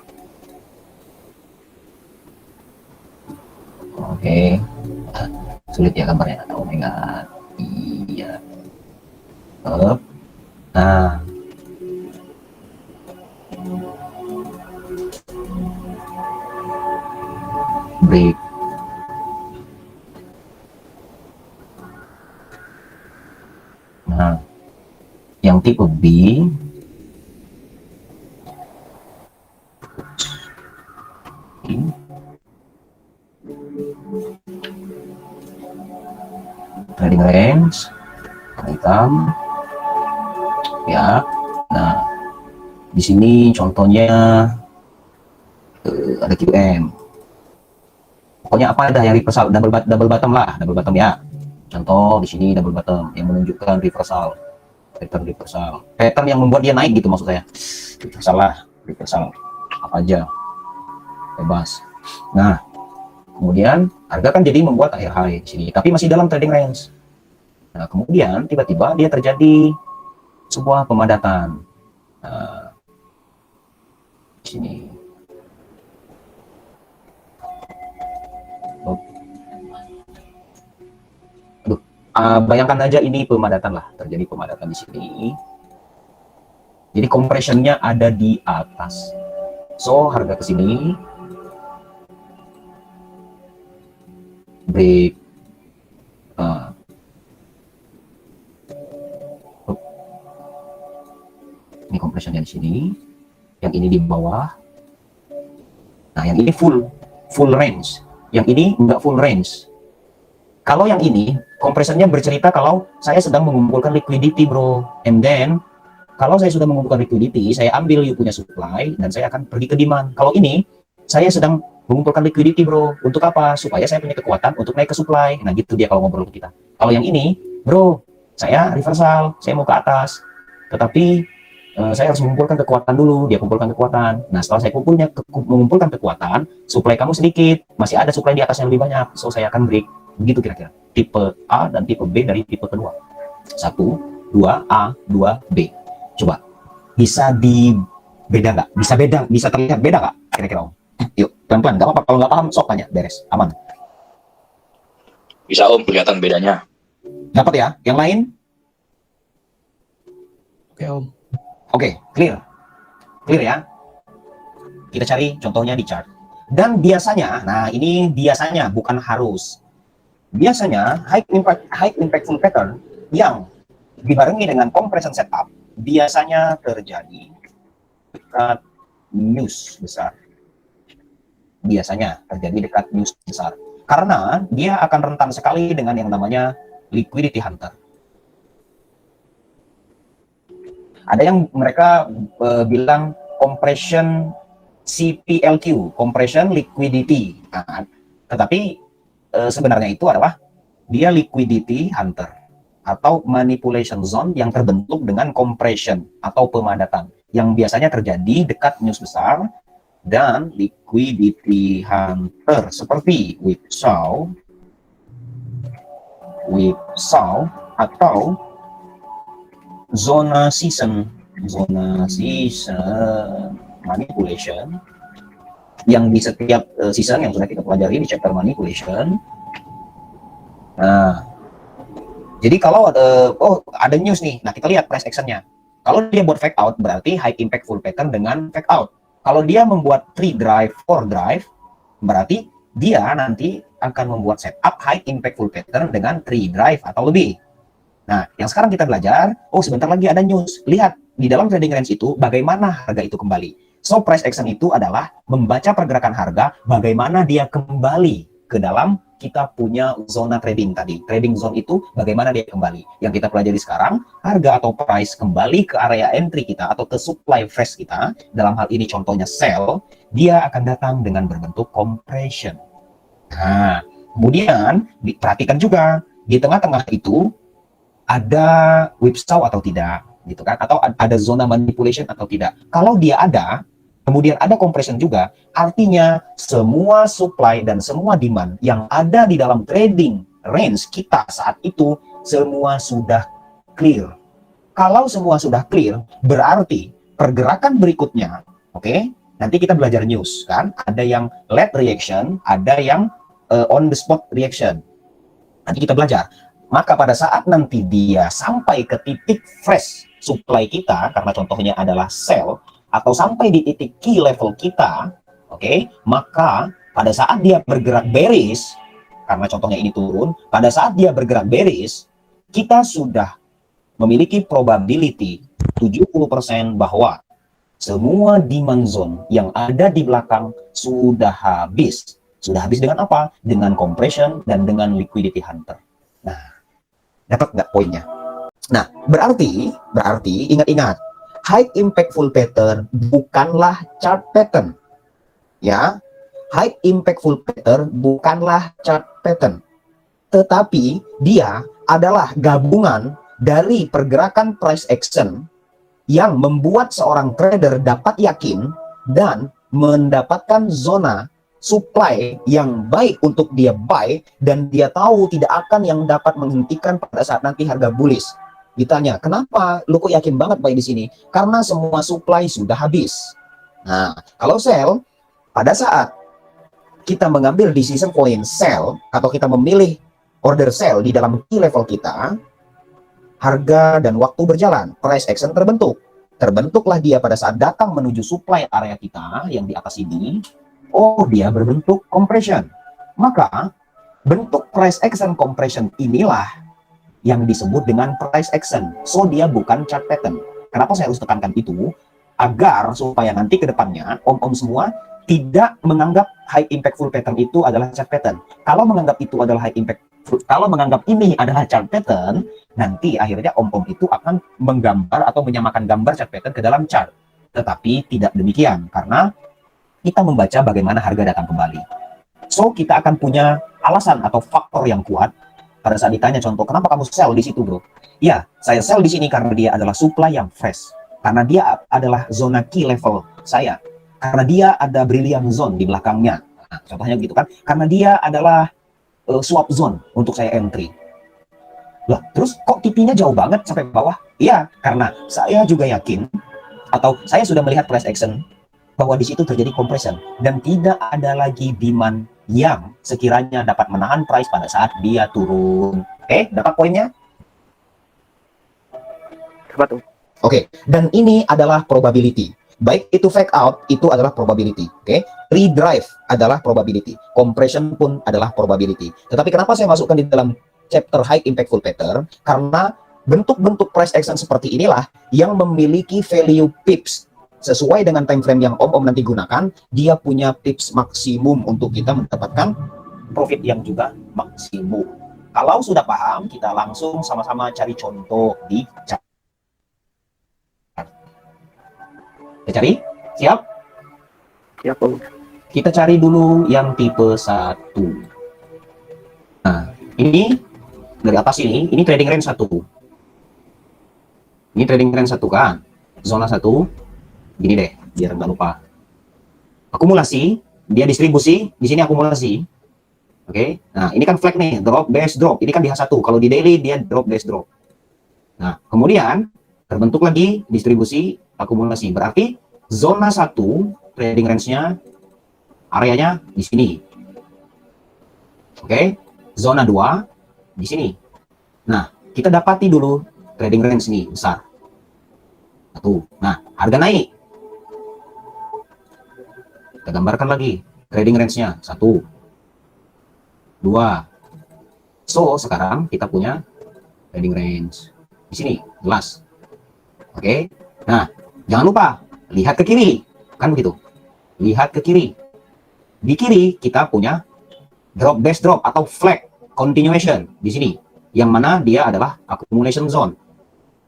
Oke. Sulit ya gambarnya. Oh my god. Iya. Up. Nah, break. Nah, yang tipe B trading range, hitam, ya. Nah, di sini contohnya ada QM. Pokoknya apa ada yang reversal, double bottom lah, double bottom ya. Contoh di sini double bottom yang menunjukkan reversal, pattern yang membuat dia naik gitu maksud saya. Reversal apa aja, bebas. Nah, kemudian harga kan jadi membuat akhir high di sini, tapi masih dalam trading range. Nah, kemudian tiba-tiba dia terjadi sebuah pemadatan. Nah, di sini. Bayangkan aja ini pemadatan lah, terjadi pemadatan di sini. Jadi compressionnya ada di atas. So harga ke sini break. Ini compressionnya di sini, yang ini di bawah. Nah, yang ini full range, yang ini enggak full range. Kalau yang ini kompresennya bercerita kalau saya sedang mengumpulkan liquidity bro, and then kalau saya sudah mengumpulkan liquidity, saya ambil you punya supply dan saya akan pergi ke demand. Kalau ini saya sedang mengumpulkan liquidity bro, untuk apa? Supaya saya punya kekuatan untuk naik ke supply. Nah gitu dia kalau ngobrol ke kita. Kalau yang ini bro, saya reversal, saya mau ke atas, tetapi saya harus mengumpulkan kekuatan dulu. Dia kumpulkan kekuatan. Nah setelah saya mengumpulkan kekuatan, supply kamu sedikit, masih ada supply di atas yang lebih banyak, so saya akan break. Begitu kira-kira tipe A dan tipe B dari tipe kedua. 1, 2 A, 2 B. Coba bisa dibeda nggak? Bisa terlihat beda nggak kira-kira Om? Yuk pelan-pelan, nggak apa-apa, kalau nggak paham sok tanya, beres, aman. Bisa Om, kelihatan bedanya. Dapat ya? Yang lain? Oke Om. Oke, clear ya. Kita cari contohnya di chart. Dan biasanya, nah ini biasanya bukan harus. Biasanya high impactful pattern yang dibarengi dengan compression setup biasanya terjadi dekat news besar. Biasanya terjadi dekat news besar. Karena dia akan rentan sekali dengan yang namanya liquidity hunter. Ada yang mereka bilang compression CPLQ, compression liquidity. Nah, tetapi sebenarnya itu adalah dia liquidity hunter atau manipulation zone yang terbentuk dengan compression atau pemadatan yang biasanya terjadi dekat news besar dan liquidity hunter seperti whipsaw atau zona season manipulation yang di setiap season yang sudah kita pelajari di chapter manipulation. Nah, jadi kalau ada news nih, nah kita lihat price actionnya. Kalau dia buat fake out berarti high impact full pattern dengan fake out. Kalau dia membuat 3 drive, 4 drive, berarti dia nanti akan membuat setup high impact full pattern dengan 3 drive atau lebih. Nah, yang sekarang kita belajar, sebentar lagi ada news. Lihat, di dalam trading range itu, bagaimana harga itu kembali. So, price action itu adalah membaca pergerakan harga, bagaimana dia kembali ke dalam kita punya zona trading tadi. Trading zone itu, bagaimana dia kembali. Yang kita pelajari sekarang, harga atau price kembali ke area entry kita, atau ke supply fresh kita, dalam hal ini contohnya sell, dia akan datang dengan berbentuk compression. Nah, kemudian, diperhatikan juga, di tengah-tengah itu, ada whipsaw atau tidak, gitu kan? Atau ada zona manipulation atau tidak. Kalau dia ada, kemudian ada compression juga, artinya semua supply dan semua demand yang ada di dalam trading range kita saat itu, semua sudah clear. Kalau semua sudah clear, berarti pergerakan berikutnya, oke? Nanti kita belajar news, kan? Ada yang late reaction, ada yang on the spot reaction. Nanti kita belajar. Maka pada saat nanti dia sampai ke titik fresh supply kita, karena contohnya adalah sell, atau sampai di titik key level kita, oke, maka pada saat dia bergerak bearish, karena contohnya ini turun, pada saat dia bergerak bearish, kita sudah memiliki probability 70% bahwa semua demand zone yang ada di belakang sudah habis. Sudah habis dengan apa? Dengan compression dan dengan liquidity hunter. Nah, Dapat nggak poinnya? Nah, berarti ingat-ingat, high impactful pattern bukanlah chart pattern. Ya, high impactful pattern bukanlah chart pattern. Tetapi dia adalah gabungan dari pergerakan price action yang membuat seorang trader dapat yakin dan mendapatkan zona supply yang baik untuk dia buy, dan dia tahu tidak akan yang dapat menghentikan pada saat nanti harga bullish. Ditanya, kenapa lu kok yakin banget buy di sini? Karena semua supply sudah habis. Nah, kalau sell, pada saat kita mengambil decision point sell atau kita memilih order sell di dalam key level kita, harga dan waktu berjalan, price action terbentuk. Terbentuklah dia pada saat datang menuju supply area kita yang di atas ini. Oh, dia berbentuk compression. Maka bentuk price action compression inilah yang disebut dengan price action. So, dia bukan chart pattern. Kenapa saya harus tekankan itu? Agar supaya nanti ke depannya om-om semua tidak menganggap high impactful pattern itu adalah chart pattern. Kalau menganggap itu adalah high impact, kalau menganggap ini adalah chart pattern, nanti akhirnya om-om itu akan menggambar atau menyamakan gambar chart pattern ke dalam chart. Tetapi tidak demikian, karena kita membaca bagaimana harga datang kembali. So, kita akan punya alasan atau faktor yang kuat pada saat ditanya contoh, kenapa kamu sell di situ, bro? Ya, saya sell di sini karena dia adalah supply yang fresh. Karena dia adalah zona key level saya. Karena dia ada brilliant zone di belakangnya. Nah, contohnya gitu kan. Karena dia adalah swap zone untuk saya entry. Lah, terus kok TP-nya jauh banget sampai bawah? Iya, karena saya juga yakin atau saya sudah melihat price action bahwa di situ terjadi compression dan tidak ada lagi demand yang sekiranya dapat menahan price pada saat dia turun. Oke, dapat poinnya? Dapat tuh. Oke, dan ini adalah probability. Baik itu fake out, itu adalah probability. Oke, redrive adalah probability. Compression pun adalah probability. Tetapi kenapa saya masukkan di dalam chapter high impactful pattern? Karena bentuk-bentuk price action seperti inilah yang memiliki value pips. Sesuai dengan time frame yang om-om nanti gunakan, dia punya pips maksimum untuk kita mendapatkan profit yang juga maksimum. Kalau sudah paham, kita langsung sama-sama cari contoh di chart. Kita cari? Siap? Siap, Om. Kita cari dulu yang tipe 1. Nah, ini dari atas ini trading range 1. Ini trading range 1 kan? Zona 1. Gini deh, biar nggak lupa. Akumulasi, dia distribusi, di sini akumulasi. Oke, nah ini kan flag nih, drop, base, drop. Ini kan di H1, kalau di daily dia drop, base, drop. Nah, kemudian terbentuk lagi distribusi akumulasi. Berarti zona 1, trading range-nya, areanya di sini. Oke, zona 2, di sini. Nah, kita dapati dulu trading range ini besar. 1. Nah, harga naik. Kita gambarkan lagi trading range-nya 1, 2. So, sekarang kita punya trading range di sini, jelas. Oke. Nah, jangan lupa lihat ke kiri, kan begitu. Lihat ke kiri. Di kiri kita punya drop base drop atau flag continuation di sini, yang mana dia adalah accumulation zone.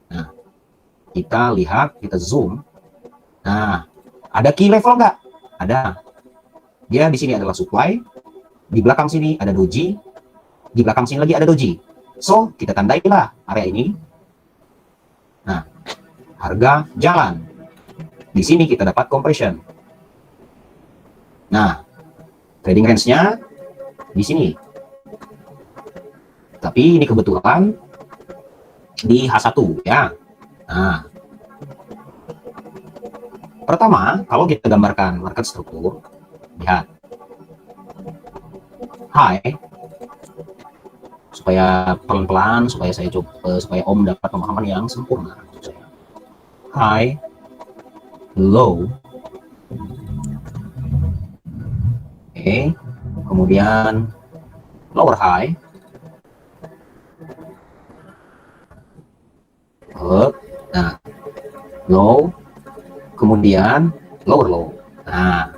Nah, kita lihat, kita zoom. Nah, ada key level nggak? Ada. Dia di sini adalah supply. Di belakang sini ada doji. Di belakang sini lagi ada doji. So, kita tandailah area ini. Nah, harga jalan. Di sini kita dapat compression. Nah, trading range-nya di sini. Tapi ini kebetulan di H1 ya. Nah, pertama, kalau kita gambarkan market struktur, lihat high, supaya pelan-pelan, supaya saya coba, supaya Om dapat pemahaman yang sempurna. High, low, oke, kemudian lower high, up, nah, low, kemudian lower low. Nah,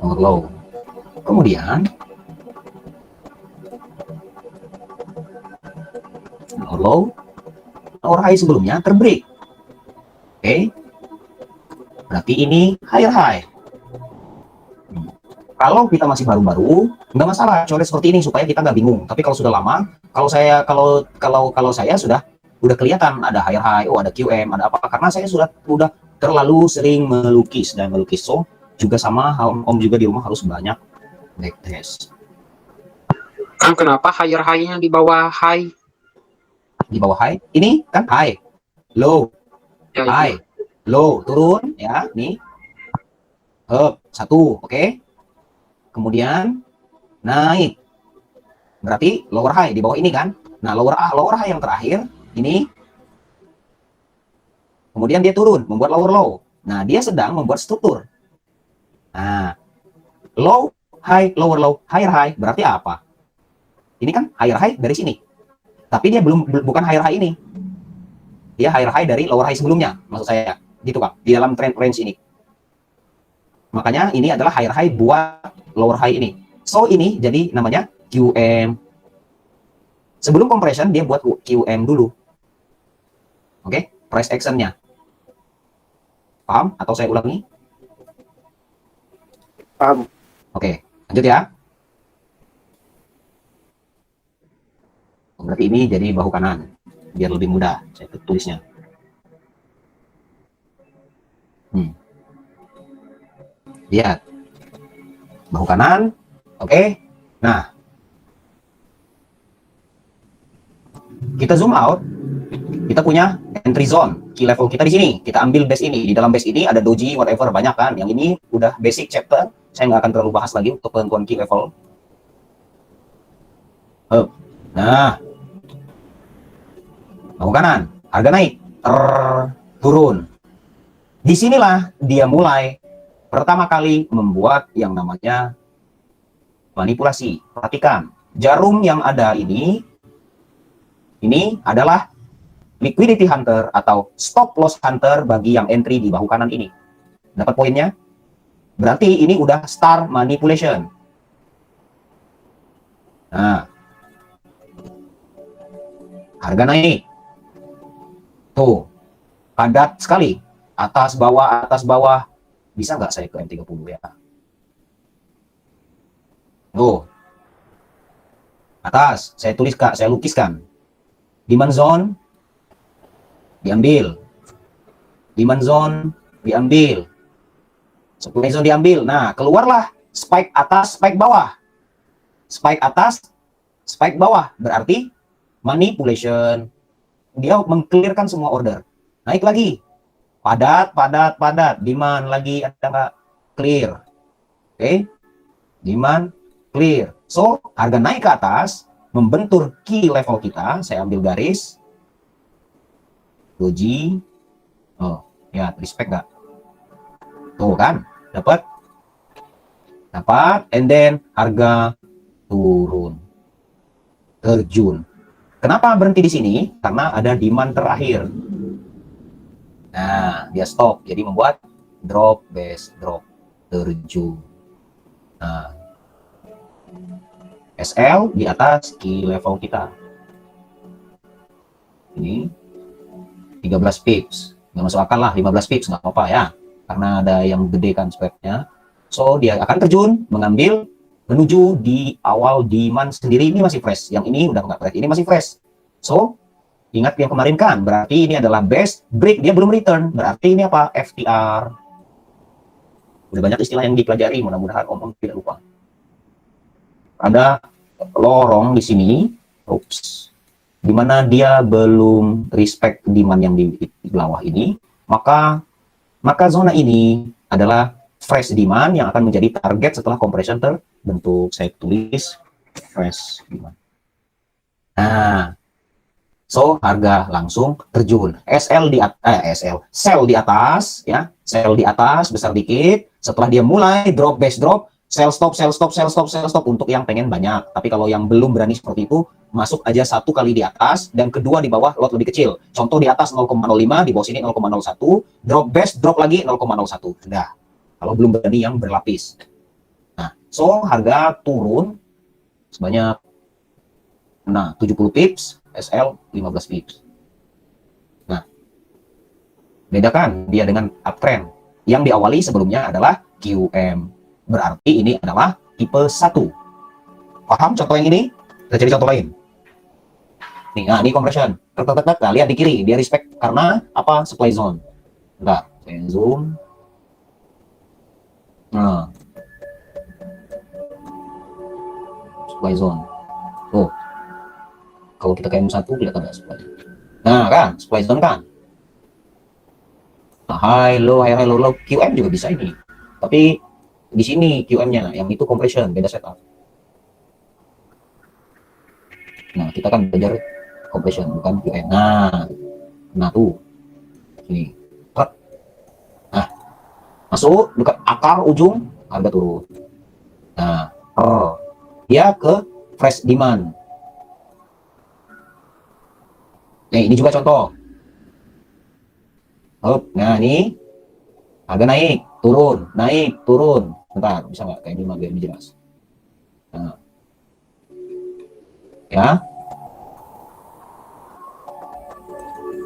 lower low. Kemudian low sebelumnya terbreak. Oke. Berarti ini higher high. Kalau kita masih baru-baru, nggak masalah coret seperti ini supaya kita nggak bingung. Tapi kalau sudah lama, kalau saya sudah udah kelihatan ada higher high, oh ada QM, ada apa? Karena saya udah terlalu sering melukis dan melukis. So juga sama Om juga di rumah harus banyak backtest. Kang, kenapa higher high-nya di bawah high? Di bawah high, ini kan high, low, Ya, high, low, turun ya, nih, up, satu, oke. Kemudian naik, berarti lower high di bawah ini kan. Nah lower high yang terakhir ini, kemudian dia turun membuat lower low. Nah dia sedang membuat struktur. Nah low high lower low higher high berarti apa? Ini kan higher high dari sini, tapi dia bukan higher high ini, dia higher high dari lower high sebelumnya, maksud saya gitu Kang, di dalam trend range ini. Makanya ini adalah higher high buat lower high ini. So ini jadi namanya QM. Sebelum compression dia buat QM dulu. Oke, price action-nya. Paham? Atau saya ulangi? Paham. Oke, lanjut ya. Berarti ini jadi bahu kanan. Biar lebih mudah saya tulisnya. Lihat. Bahu kanan. Oke. Nah. Kita zoom out. Kita punya entry zone. Key level kita di sini. Kita ambil base ini. Di dalam base ini ada doji, whatever. Banyak kan. Yang ini udah basic chapter. Saya nggak akan terlalu bahas lagi untuk penentuan key level. Nah. Bahu kanan. Harga naik. Turun. Disinilah dia mulai pertama kali membuat yang namanya manipulasi. Perhatikan, jarum yang ada ini adalah liquidity hunter atau stop loss hunter bagi yang entry di bahu kanan ini. Dapat poinnya? Berarti ini udah start manipulation. Nah, harga naik. Tuh, padat sekali. Atas bawah. Bisa nggak saya ke M30 ya? Tuh. Atas, saya lukiskan. Demand zone diambil. Demand zone diambil. Supply zone diambil. Nah, keluarlah spike atas, spike bawah. Spike atas, spike bawah. Berarti manipulation. Dia mengclearkan semua order. Naik lagi. Padat. Demand lagi ada nggak? Clear. Oke. Demand clear. So, harga naik ke atas, membentur key level kita. Saya ambil garis. Doji. Oh, ya, respect nggak? Tuh kan, dapat. And then harga turun. Terjun. Kenapa berhenti di sini? Karena ada demand terakhir. Nah, dia stop. Jadi membuat drop, base, drop, terjun. Nah, SL di atas key level kita. Ini 13 pips. Nggak masuk akal lah, 15 pips. Nggak apa-apa ya. Karena ada yang gede kan spreadnya. So, dia akan terjun, mengambil, menuju di awal demand sendiri. Ini masih fresh. Yang ini udah nggak fresh. Ini masih fresh. So, ingat yang kemarin kan, berarti ini adalah best break, dia belum return, berarti ini apa? FTR. Udah banyak istilah yang dipelajari, mudah-mudahan Om tidak lupa. Ada lorong di sini, di mana dia belum respect demand yang di bawah ini, maka zona ini adalah fresh demand yang akan menjadi target setelah compression terbentuk. Saya tulis fresh demand. Nah, so, harga langsung terjun. Sell di atas, ya. Sell di atas, besar dikit. Setelah dia mulai drop, base drop, sell stop untuk yang pengen banyak. Tapi kalau yang belum berani seperti itu, masuk aja satu kali di atas, dan kedua di bawah lot lebih kecil. Contoh di atas 0,05, di bawah sini 0,01, drop base, drop lagi 0,01. Sudah. Kalau belum berani yang berlapis. Nah, so harga turun sebanyak 70 pips. SL 15 pips. Nah, bedakan dia dengan uptrend yang diawali sebelumnya adalah QM. Berarti ini adalah tipe 1. Paham contoh yang ini? Kita cari contoh lain. Nih, nah ini compression. Nah, lihat di kiri, dia respect karena apa? Supply zone. Bentar, saya zoom. Nah, supply zone. Oh, kalau kita KM1 kelihatan nggak supply? Nah kan, supply zone kan. Nah, high low, QM juga bisa ini. Tapi di sini QM-nya, yang itu compression, beda setup. Nah, kita kan belajar compression bukan QM. Nah tuh, sini. Nah, masuk dekat akar ujung, harga turun. Nah, dia ke fresh demand. Nih, ini juga contoh. Nah ini harga naik, turun. Bentar, bisa nggak kayak gini biar lebih jelas? Nah, ya.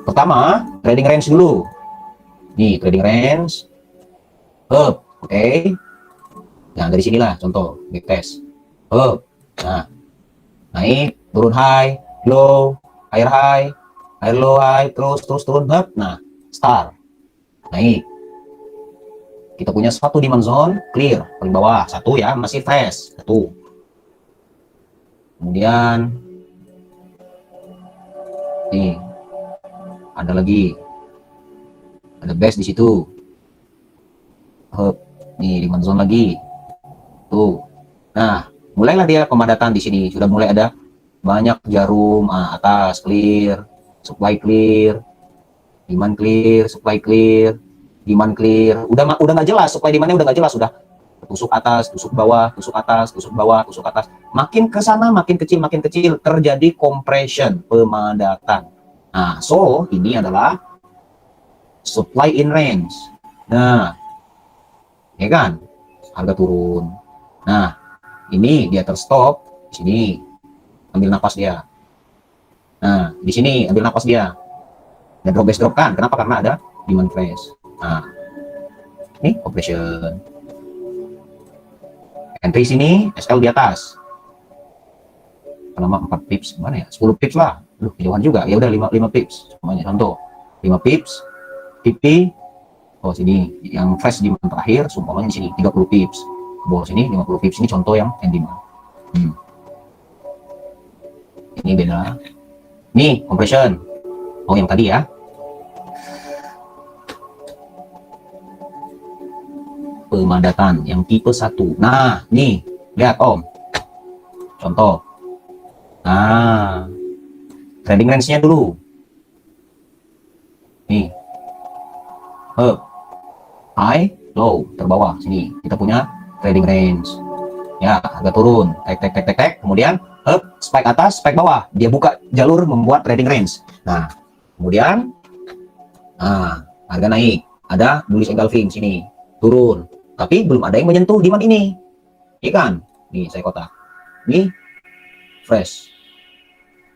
Pertama, trading range dulu. Nih, trading range. Oke. Nah, dari sinilah contoh backtest. Nah, naik, turun high, low, higher low, high, terus turun. Nah, star. Naik. Kita punya satu demand zone clear paling bawah, satu ya, masih fresh, satu. Kemudian nih ada lagi, ada base di situ. Nih demand zone lagi tuh. Nah, mulailah dia pemadatan di sini, sudah mulai ada banyak jarum. Atas clear, supply clear, demand clear, supply clear, demand clear. Udah nggak jelas, supply demandnya udah nggak jelas, sudah tusuk atas, tusuk bawah, tusuk atas, tusuk bawah, tusuk atas. Makin ke sana makin kecil, terjadi compression, pemadatan. Nah, so ini adalah supply in range. Nah, ya kan, harga turun. Nah, ini dia terstop di sini, ambil napas dia. Nah, di sini ambil napas dia. Dan drop kan? Kenapa? Karena ada demand fresh. Nah, ini compression. Entry sini, SL di atas. Lama 4 pips, mana ya? 10 pips lah. Kejauhan juga. Ya udah 5 pips. Semuanya contoh. 5 pips, TP. Oh, sini yang fresh di terakhir, sumpahnya di sini 30 pips. Ke bawah sini 50 pips. Ini contoh yang end demand. Ini beda. Nih, compression. Oh, yang tadi ya. Pemadatan yang tipe 1. Nah, nih, lihat Om. Contoh. Nah, trading range-nya dulu. Nih. High, low, terbawah sini. Kita punya trading range. Ya, harga turun, tek. Kemudian spike atas, spike bawah. Dia buka jalur membuat trading range. Nah, kemudian harga naik. Ada bullish engulfing sini. Turun. Tapi belum ada yang menyentuh demand ini. Iya kan? Nih, saya kotak. Nih, fresh.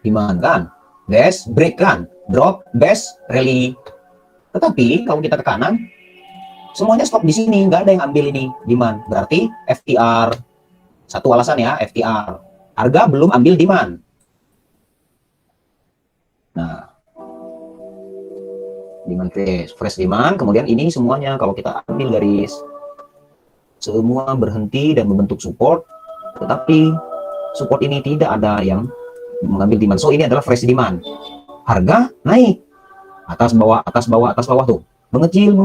Demand kan? Best, break kan? Drop, best, rally. Tetapi kalau kita ke kanan, semuanya stop di sini. Nggak ada yang ambil ini demand. Berarti FTR. Satu alasan ya, FTR. Harga belum ambil demand. Nah, demand fresh demand. Kemudian ini semuanya kalau kita ambil garis, semua berhenti dan membentuk support, tetapi support ini tidak ada yang mengambil demand. So ini adalah fresh demand. Harga naik atas bawah tuh, mengecil.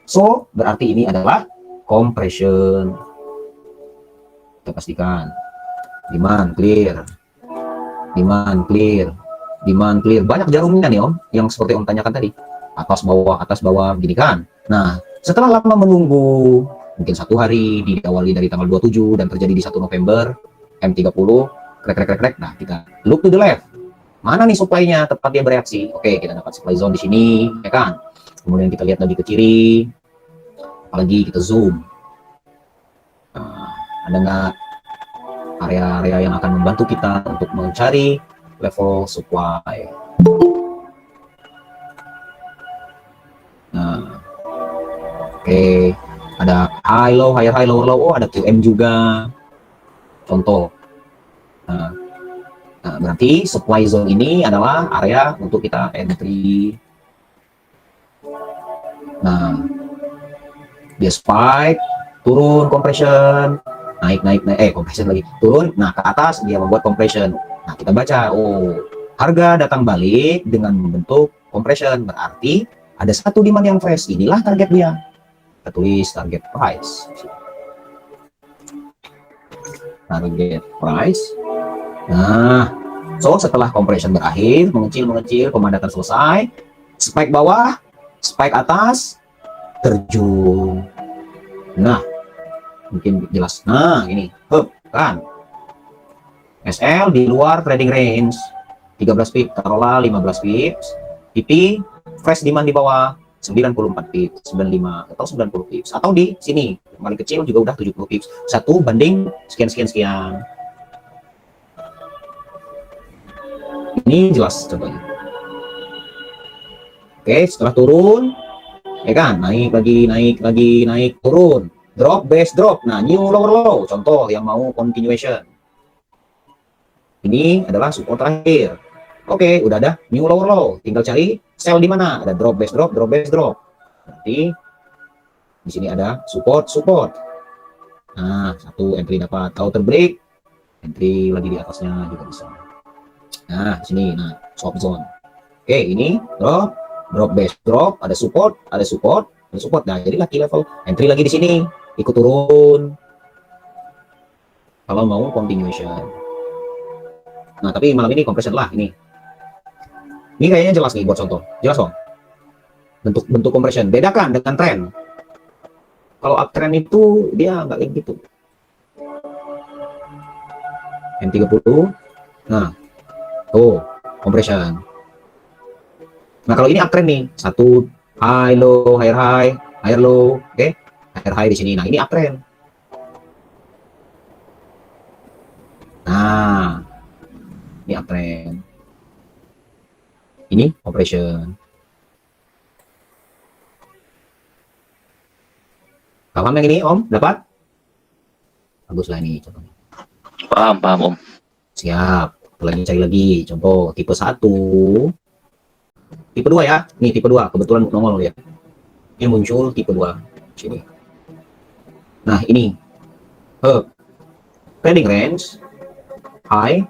So berarti ini adalah compression. Kita pastikan demand clear. Banyak jarumnya nih Om, yang seperti Om tanyakan tadi, atas bawah gini kan. Nah, setelah lama menunggu, mungkin 1 hari, diawali dari tanggal 27 dan terjadi di 1 November, M30, krek. Nah, kita look to the left. Mana nih supply-nya tepat dia bereaksi? Oke, kita dapat supply zone di sini, ya kan? Kemudian kita lihat lagi ke kiri, apalagi kita zoom. Nah, ada nggak area-area yang akan membantu kita untuk mencari level supply. Nah, oke, ada high low, higher high, lower low. Oh, ada QM juga. Contoh. Nah, berarti supply zone ini adalah area untuk kita entry. Nah, dia spike, turun compression, naik, compression lagi, turun. Nah, ke atas dia membuat compression. Nah, kita baca, oh, harga datang balik dengan bentuk compression, berarti ada satu demand yang fresh. Inilah target dia. Kita tulis target price. Target price. Nah, so setelah compression berakhir, mengecil, pemadatan selesai, spike bawah, spike atas, terjun. Nah, mungkin jelas. Nah, ini, kan. SL di luar trading range 13 pips, taruhlah 15 pips. PP fresh demand di bawah 94 pips, 95 atau 90 pips, atau di sini paling kecil juga udah 70 pips. 1 banding sekian. Ini jelas contohnya. Oke, setelah turun, ya kan, naik lagi, turun, drop, base drop. Nah, new lower low, contoh yang mau continuation. Ini adalah support terakhir. Oke, udah ada new lower low, tinggal cari sell di mana. Ada drop, base drop, drop, base drop. Berarti di sini ada support. Nah, satu entry dapat, outer break, entry lagi di atasnya juga bisa. Nah, sini, nah, swap zone. Oke, ini drop, base drop, ada support. Nah, jadi lagi level entry lagi di sini, ikut turun. Kalau mau continuation. Nah, tapi malam ini compression lah ini. Ini kayaknya jelas nih buat contoh. Jelas dong. Bentuk compression. Bedakan dengan trend. Kalau uptrend itu dia nggak kayak gitu. M30. Nah, tuh compression. Nah, kalau ini uptrend nih, satu high low, higher low, oke, higher high di sini. Nah, ini uptrend. Nah, ini uptrend. Ini compression. Paham yang ini, Om? Dapat? Baguslah ini contohnya. Paham, Om. Siap. Lagi cari lagi. Contoh tipe 1. Tipe 2 ya. Nih tipe 2. Kebetulan nongol ya. Ini muncul tipe 2. Sini. Nah, ini. Trading range. High.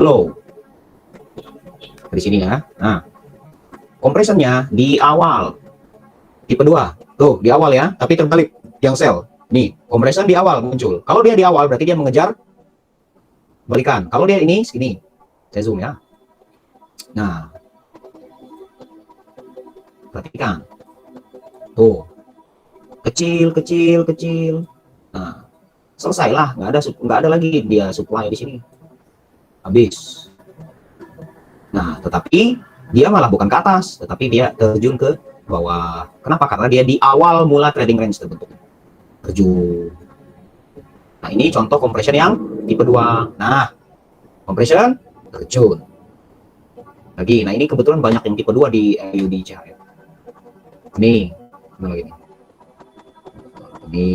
Low. Di sini ya. Nah, compressionnya di awal. Tipe 2. Tuh, di awal ya. Tapi terbalik yang sell. Nih, compression di awal muncul. Kalau dia di awal, berarti dia mengejar balikan. Kalau dia ini, segini. Saya zoom ya. Nah, perhatikan. Tuh. Kecil. Nah, selesailah. Nggak ada lagi dia supply di sini. Habis. Nah, tetapi dia malah bukan ke atas, tetapi dia terjun ke bawah. Kenapa? Karena dia di awal mula trading range terbentuk. Terjun. Nah, ini contoh compression yang tipe 2. Nah, compression, terjun. Lagi, nah ini kebetulan banyak yang tipe 2 di LUD CHF. Ini, mana lagi nih? Ini.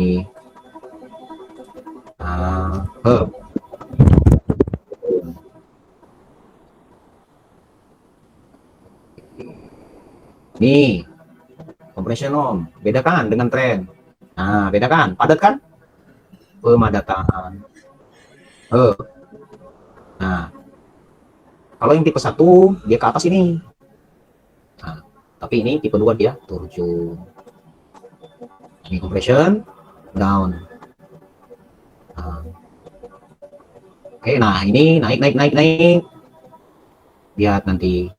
Nih, compression Om, bedakan dengan trend. Nah, bedakan, padat kan? Pemadatan. Nah, kalau yang tipe 1 dia ke atas ini. Nah, tapi ini tipe 2 dia turun. Ini compression down. Nah. Oke, nah ini naik. Lihat nanti.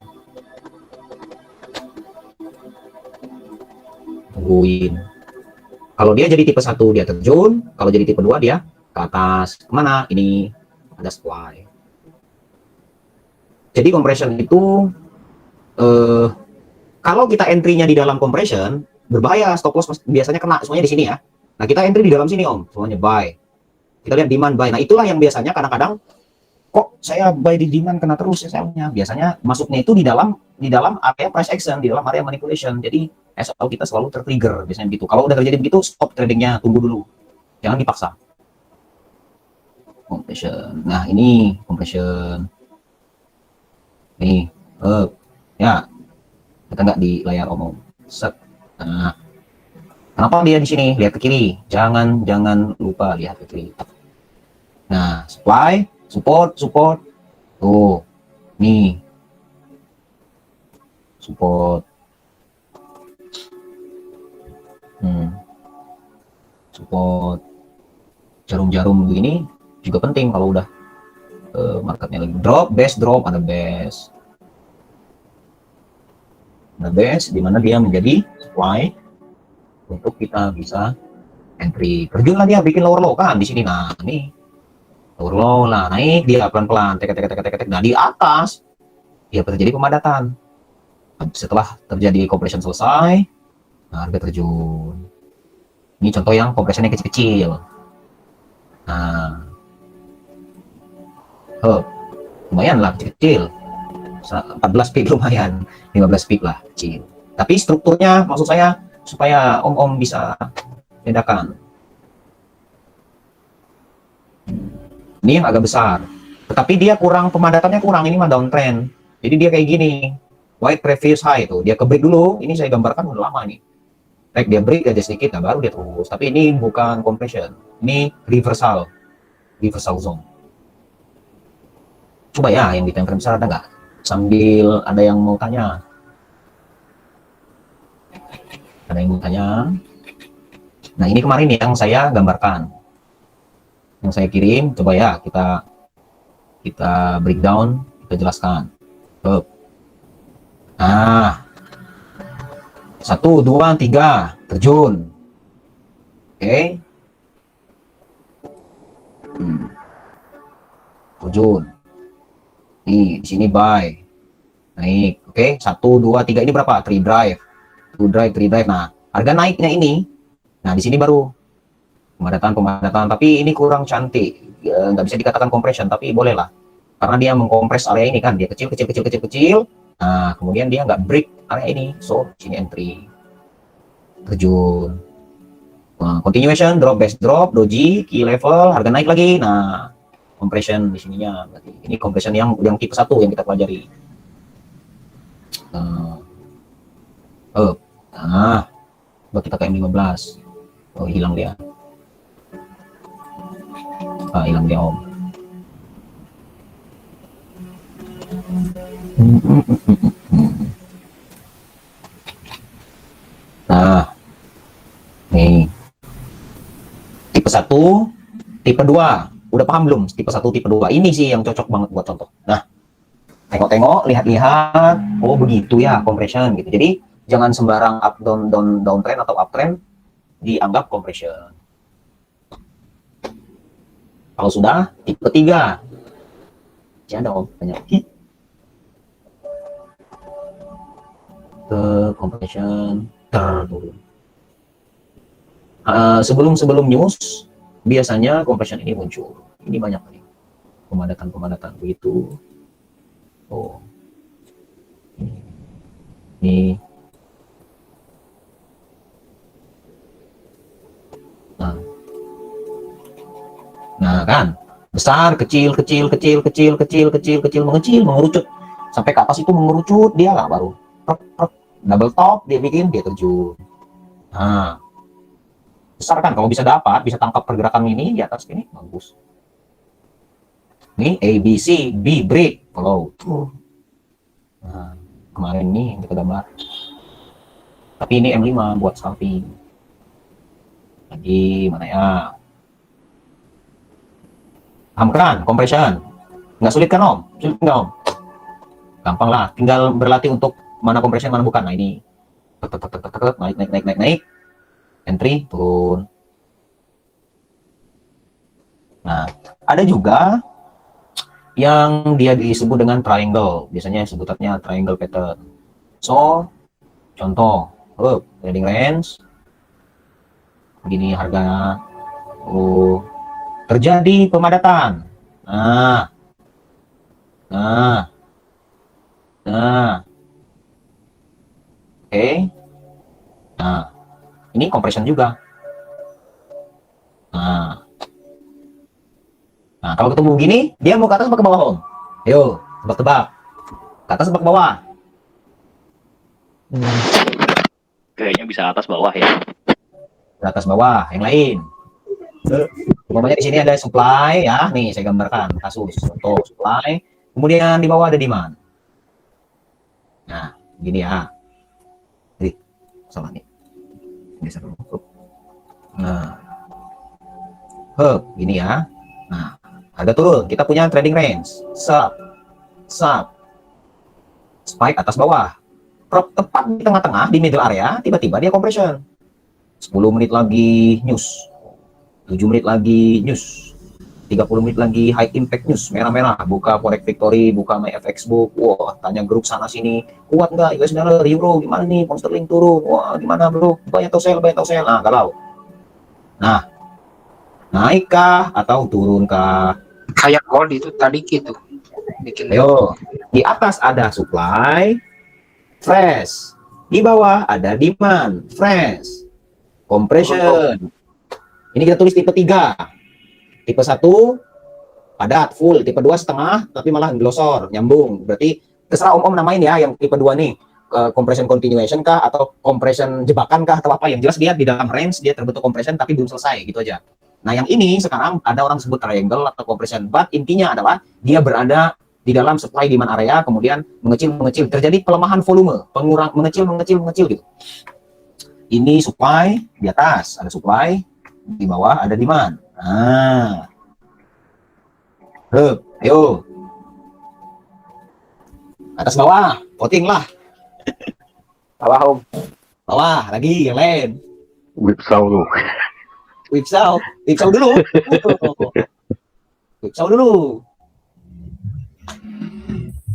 Tungguin. Kalau dia jadi tipe 1 dia terjun, kalau jadi tipe 2 dia ke atas. Kemana? Ini ada supply. Jadi compression itu kalau kita entry-nya di dalam compression berbahaya, stop loss biasanya kena semuanya di sini ya. Nah, kita entry di dalam sini Om, semuanya buy. Kita lihat demand buy. Nah, itulah yang biasanya kadang-kadang kok saya buy di demand kena terus ya selnya? Biasanya masuknya itu di dalam area price action, di dalam area manipulation. Jadi SL kita selalu tertrigger biasanya begitu. Kalau udah terjadi begitu, stop tradingnya, tunggu dulu, jangan dipaksa. Compression. Nah ini compression. Nih, ya kita nggak di layar umum. Set. Nah, kenapa dia di sini? Lihat ke kiri. Jangan lupa lihat ke kiri. Nah, supply, support. Tuh, nih. Support. Support. Jarum-jarum begini juga penting kalau udah marketnya lagi drop, ada base. Ada base di mana dia menjadi supply untuk kita bisa entry. Terjun lah dia bikin lower low kan di sini. Nah, nih lower low lah, naik dia pelan-pelan, tek. Nah di atas dia terjadi pemadatan. Setelah terjadi compression selesai, nah harga terjun. Ini contoh yang compressionnya kecil-kecil. Nah, lumayan lah kecil. 14 pip lumayan, 15 pip lah kecil. Tapi strukturnya maksud saya supaya om bisa bedakan. Ini yang agak besar, tetapi dia kurang, pemadatannya kurang. Ini mah downtrend, jadi dia kayak gini, white previous high tuh, dia ke break dulu. Ini saya gambarkan udah lama nih, baik dia break aja sedikit, nah baru dia terus. Tapi ini bukan compression, ini reversal zone. Coba ya yang di time frame besar ada nggak? Sambil ada yang mau tanya, Nah ini kemarin yang saya gambarkan, yang saya kirim. Coba ya kita breakdown, kita jelaskan. Nah, 1, 2, 3 terjun. Oke. Terjun. Nih, di sini buy. Naik. Oke, 1, 2, 3 ini berapa? 3 drive. 2 drive. Nah, harga naiknya ini. Nah, di sini baru pemadatan, tapi ini kurang cantik. Nggak bisa dikatakan compression, tapi boleh lah. Karena dia mengkompres area ini kan, dia kecil. Nah, kemudian dia nggak break area ini, so sini entry. Terjun. Nah, continuation, drop, base drop, doji, key level, harga naik lagi. Nah, compression di sininya. Berarti ini compression yang tipe 1 yang kita pelajari. Nah, coba kita ke M15. Oh, hilang dia. Hilang dia om. Nah, nih tipe 1, tipe 2 udah paham belum? Tipe 1, tipe 2 ini sih yang cocok banget buat contoh. Nah, tengok-tengok, lihat-lihat, oh begitu ya compression gitu. Jadi jangan sembarang up downtrend atau uptrend dianggap compression. Kalau sudah tipe 3, ya ada om banyak. Compression terturun. Sebelum news biasanya compression ini muncul. Ini banyak nih pemadatan begitu. Oh, ini. Nah kan, besar, kecil, mengerucut sampai ke atas itu mengerucut, dia lah baru double top dia bikin, dia terjun. Nah, besar kan, kalau bisa tangkap pergerakan ini di atas ini bagus. Ini A, B, C, B break, follow. Nah, kemarin ini yang kita gambar. Tapi ini M5 buat scalping. Lagi mana ya? Paham kan? Compression. Nggak sulit kan om? Sulit nggak om? Gampang lah. Tinggal berlatih untuk mana compression, mana bukan. Nah ini. Naik. Entry, turun. Nah, ada juga yang dia disebut dengan triangle. Biasanya sebutannya triangle pattern. So, contoh. Trading range. Begini harganya. Terjadi pemadatan. Nah, Nah, nah, oke. Nah, ini compression juga. Nah, nah, kalau ketemu begini, dia mau ke atas apa ke bawah, Om? Ayo, tebak-tebak. Ke atas apa ke bawah? Hmm, Kayaknya bisa atas bawah ya. Ke atas bawah, yang lain. Umpamanya di sini ada supply ya, nih saya gambarkan kasus contoh supply. Kemudian di bawah ada demand. Nah, gini ya. Jadi, salah nih. Geser dulu. Nah, gini ya. Nah, harga turun. Kita punya trading range. Sub, spike atas bawah. Tepat di tengah-tengah di middle area, tiba-tiba dia compression. 10 menit lagi news. 7 menit lagi news. 30 menit lagi high impact news, merah-merah, buka Forex Victory, buka My FX Book, wah, tanya grup sana sini, kuat nggak US dollar, euro, gimana nih, pound sterling turun, wah, gimana bro, banyak atau sell, nah, kalau, nah, naikkah atau turunkah? Kayak gold itu tadi gitu. Bikin Ayo, di atas ada supply, fresh, di bawah ada demand, fresh, compression, ini kita tulis tipe 3, tipe 1 padat full, tipe 2 setengah tapi malah glosor nyambung, berarti terserah om namain ya yang tipe 2 nih, compression continuation kah atau compression jebakan kah atau apa, yang jelas dia di dalam range, dia terbentuk compression tapi belum selesai gitu aja. Nah yang ini sekarang ada orang sebut triangle atau compression, but intinya adalah dia berada di dalam supply demand area, kemudian mengecil terjadi pelemahan volume, pengurang mengecil gitu. Ini supply, di atas ada supply, di bawah ada demand. Nah, ayo. Atas bawah, voting lah. Bawah, Om. Bawah, lagi yang lain. Whipsaw lu. Whipsaw dulu. Whipsaw dulu.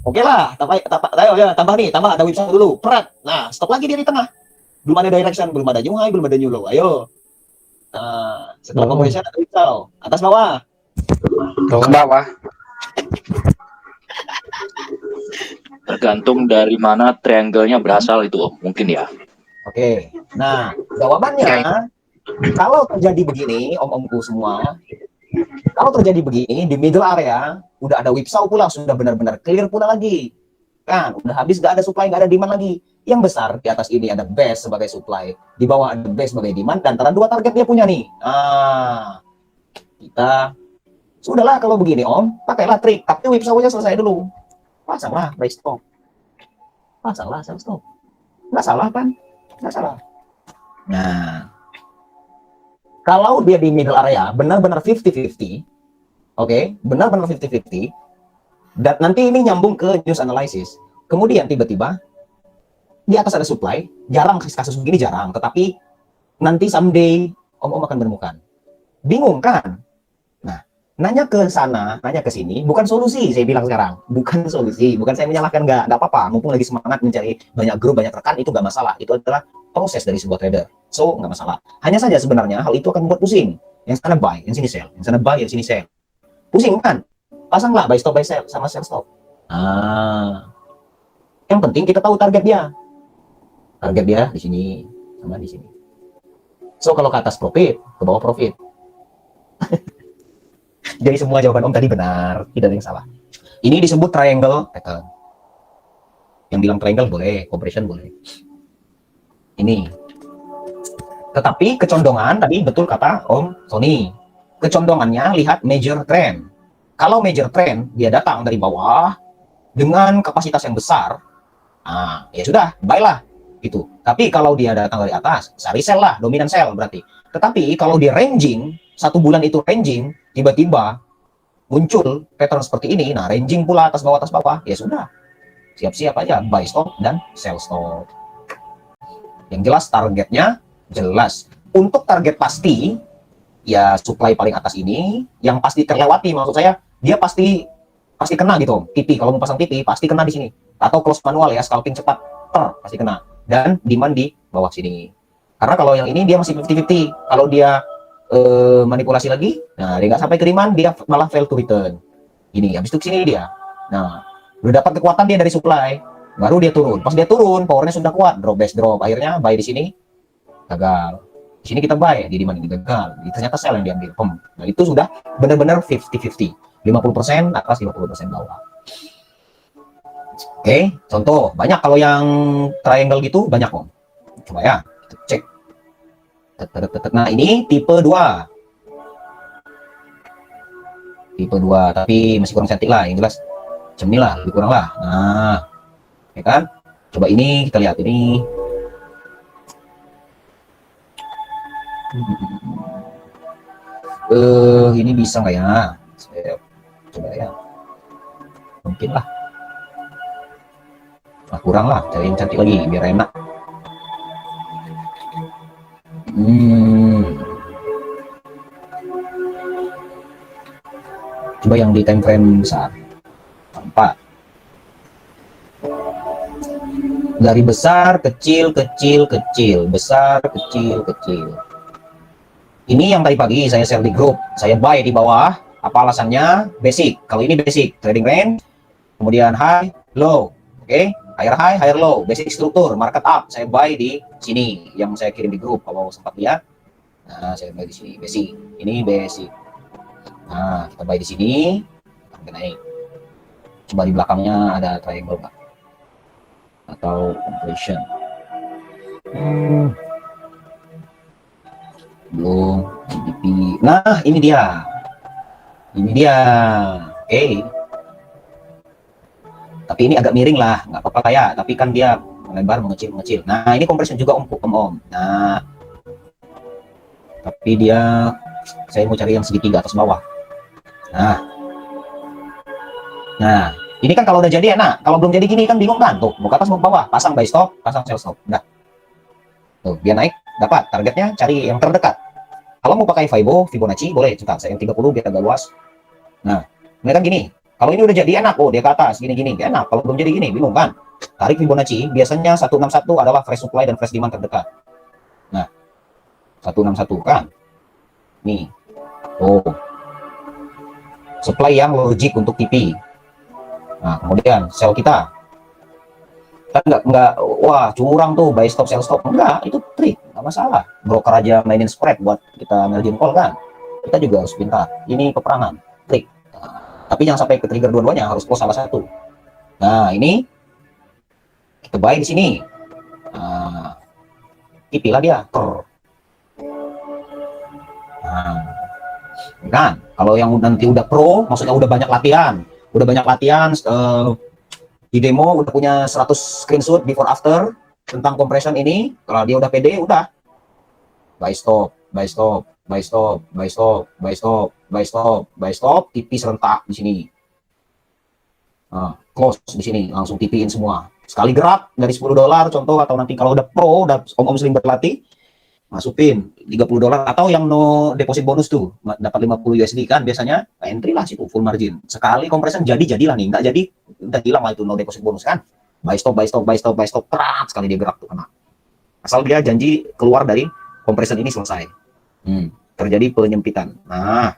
Oke lah, tambah nih, ada whipsaw dulu. Perat. Nah, stop lagi dia di tengah. Belum ada direction, belum ada new high, belum ada new low. Ayo. Nah, setelah compression ada whipsaw. Atas bawah. ke bawah. Tergantung dari mana triangle-nya berasal itu, Om. Mungkin ya. Oke. Nah, jawabannya kalau terjadi begini, om-omku semua, kalau terjadi begini di middle area, udah ada whipsaw pula, sudah benar-benar clear pula lagi. Kan, udah habis, gak ada supply, gak ada demand lagi. Yang besar di atas ini ada base sebagai supply, di bawah ada base sebagai demand, dan antara dua target dia punya nih. Nah, kita sudahlah kalau begini om, pakailah trik, tapi whipsaw-nya selesai dulu. Pasanglah buy stop. Pasanglah sell stop. Nggak salah kan? Nggak salah. Nah, kalau dia di middle area, benar-benar 50-50, oke, benar-benar 50-50, dan nanti ini nyambung ke news analysis. Kemudian tiba-tiba di atas ada supply, jarang kasus begini jarang, tetapi nanti someday om akan menemukan. Bingung kan? Nah, nanya ke sana, nanya ke sini, bukan solusi. Saya bilang sekarang, bukan solusi, bukan saya menyalahkan, nggak apa-apa. Mumpung lagi semangat mencari banyak grup, banyak rekan, itu nggak masalah. Itu adalah proses dari sebuah trader, so nggak masalah. Hanya saja sebenarnya hal itu akan membuat pusing. Yang sana buy, yang sini sell, yang sana buy, yang sini sell. Pusing kan? Pasanglah buy stop, buy sell, sama sell stop. Ah, yang penting kita tahu target dia. Target dia di sini sama di sini. So kalau ke atas profit, ke bawah profit. Jadi semua jawaban om tadi benar, tidak ada yang salah. Ini disebut triangle pattern. Yang bilang triangle boleh, compression boleh. Ini. Tetapi kecondongan tadi betul kata Om Sony. Kecondongannya lihat major trend. Kalau major trend dia datang dari bawah dengan kapasitas yang besar, nah ya sudah, buy lah gitu. Tapi kalau dia datang dari atas, sari sell lah, dominan sell berarti. Tetapi kalau dia ranging, satu bulan itu ranging, tiba-tiba muncul pattern seperti ini, nah ranging pula atas bawah, ya sudah. Siap-siap aja, buy stop dan sell stop. Yang jelas targetnya jelas. Untuk target pasti, ya supply paling atas ini, yang pasti terlewati, maksud saya, dia pasti kena gitu. TP, kalau mau pasang TP, pasti kena di sini. Atau close manual ya, scalping cepat, pasti kena. Dan demand di bawah sini. Karena kalau yang ini dia masih 50-50. Kalau dia manipulasi lagi, nah dia nggak sampai ke demand, dia malah fail to return. Ini, habis itu sini dia. Nah, udah dapat kekuatan dia dari supply, baru dia turun. Pas dia turun, powernya sudah kuat, drop base drop. Akhirnya buy di sini gagal. Di sini kita buy, di mana gagal. Ternyata sell yang diambil. Nah, itu sudah benar-benar 50-50. 50% atas, 50% bawah. Oke, contoh banyak kalau yang triangle gitu banyak Om. Coba ya, kita cek. Nah, ini tipe 2. Tipe 2, tapi masih kurang cantik lah, yang jelas. Macam inilah, lebih kurang lah. Nah, ya kan? Coba ini kita lihat ini. Ini bisa nggak ya? Saya coba ya. Mungkin lah. Nah, kurang lah, cari yang cantik lagi biar enak. Coba yang di time frame besar. 4. Dari besar, kecil, kecil, kecil, besar, kecil, kecil. Ini yang tadi pagi saya share di grup, saya buy di bawah. Apa alasannya? Basic. Kalau ini basic, trading range, kemudian high, low, oke? Higher high, higher low, basic struktur, market up. Saya buy di sini, yang saya kirim di grup. Kalau sempat lihat, nah saya buy di sini, basic. Ini basic. Nah, kita buy di sini, harga naik. Coba di belakangnya ada triangle Pak, atau compression. Belum, GDP. Nah, ini dia. Ini dia. Oke. Tapi ini agak miring lah, nggak apa-apa kayak. Tapi kan dia melebar, mengecil. Nah, ini compression juga Om. Nah, tapi dia, saya mau cari yang segitiga atas bawah. Nah, ini kan kalau udah jadi enak. Kalau belum jadi gini kan bingung kan. Tuh, mau ke atas mau ke bawah, pasang buy stop, pasang sell stop. Udah. Tuh, biar naik, dapat. Targetnya cari yang terdekat. Kalau mau pakai Fibonacci, boleh. Cetak, saya yang 30 biar agak luas. Nah, ini kan gini. Kalau ini udah jadi enak, oh dia ke atas, gini-gini. Enak. Kalau belum jadi gini, bingung kan. Tarik Fibonacci, biasanya 161 adalah fresh supply dan fresh demand terdekat. Nah, 161 kan. Nih. Oh. Supply yang logik untuk TP. Nah, kemudian sell kita. Kan enggak, wah curang tuh, buy stop, sell stop. Enggak, itu trik, enggak masalah. Broker aja mainin spread buat kita margin call kan. Kita juga harus pintar. Ini peperangan, trik. Nah, tapi jangan sampai ke trigger dua-duanya, harus close salah satu. Nah, ini kita buy di sini. Nah, TP lah dia. Nah, kan kalau yang nanti udah pro, maksudnya udah banyak latihan, di demo udah punya 100 screenshot before after tentang compression ini. Kalau dia udah pede, udah buy stop, TP serentak di sini. Close di sini, langsung TP-in semua. Sekali gerak dari $10 contoh, atau nanti kalau udah pro, udah om-om sering berlatih, masukin $30, atau yang no deposit bonus tuh dapat 50 USD kan biasanya, entry lah situ full margin. Sekali compression jadilah nih, nggak jadi udah hilang lah itu no deposit bonus kan. Buy stop, terat sekali dia gerak tuh kena. Asal dia janji keluar dari compression ini selesai. Terjadi penyempitan. Nah,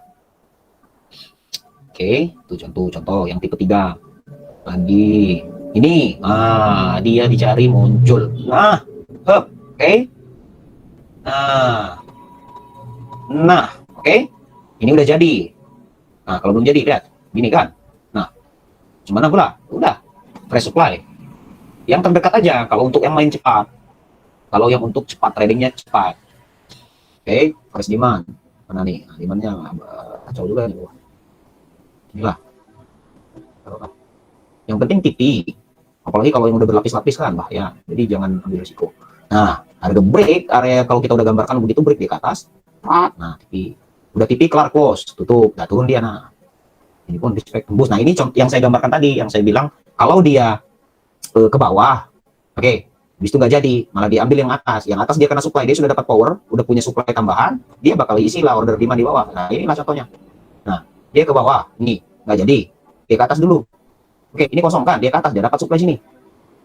oke, itu contoh yang tipe 3 lagi. Ini, dia dicari muncul. Nah, oke. Nah, oke. Ini udah jadi. Nah, kalau belum jadi, lihat. Gini kan. Nah, gimana pula? Udah. Fresh supply. Yang terdekat aja kalau untuk yang lain cepat. Kalau yang untuk cepat, tradingnya cepat. Oke, fresh demand. Mana nih? Nah, demandnya kacau juga nih. Inilah. Yang penting TP. Apalagi kalau yang udah berlapis-lapis kan, bahaya. Jadi jangan ambil risiko. Nah, harga break, area kalau kita udah gambarkan begitu, break di atas. Nah, TP. Udah TP, kelar close, tutup, udah turun dia. Nah, ini pun respect tembus. Nah, ini yang saya gambarkan tadi, yang saya bilang, kalau dia ke bawah, oke, habis itu nggak jadi, malah diambil yang atas. Yang atas dia kena supply, dia sudah dapat power, udah punya supply tambahan, dia bakal isi lah order demand di bawah. Nah, inilah contohnya. Nah, dia ke bawah, ini nggak jadi, dia ke atas dulu. Oke, ini kosong kan, dia ke atas, dia dapat supply sini.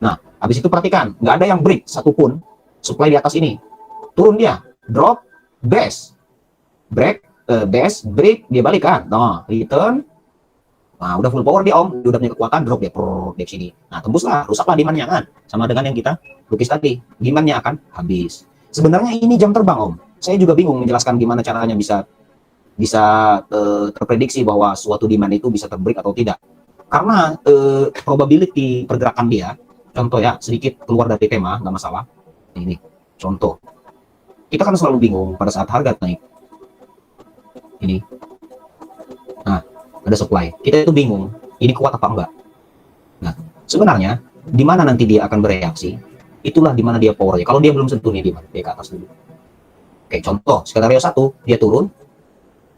Nah, habis itu perhatikan, nggak ada yang break satupun, supply di atas ini. Turun dia, drop, base, break, base, break, dia balik kan. Nah, return, Nah, udah full power dia Om, udah punya kekuatan, drop dia di sini. Nah, tembuslah, rusaklah demand-nya kan. Sama dengan yang kita lukis tadi, demand-nya akan habis. Sebenarnya ini jam terbang Om. Saya juga bingung menjelaskan gimana caranya bisa terprediksi bahwa suatu demand itu bisa terbreak atau tidak. Karena probability pergerakan dia, contoh ya, sedikit keluar dari tema, nggak masalah. Ini contoh. Kita kan selalu bingung pada saat harga naik. Ini. Nah, ada supply. Kita itu bingung, ini kuat apa enggak. Nah, sebenarnya di mana nanti dia akan bereaksi, itulah di mana dia powernya. Kalau dia belum sentuh nih, di mana? Dia ke atas dulu. Oke, contoh, skenario 1, dia turun,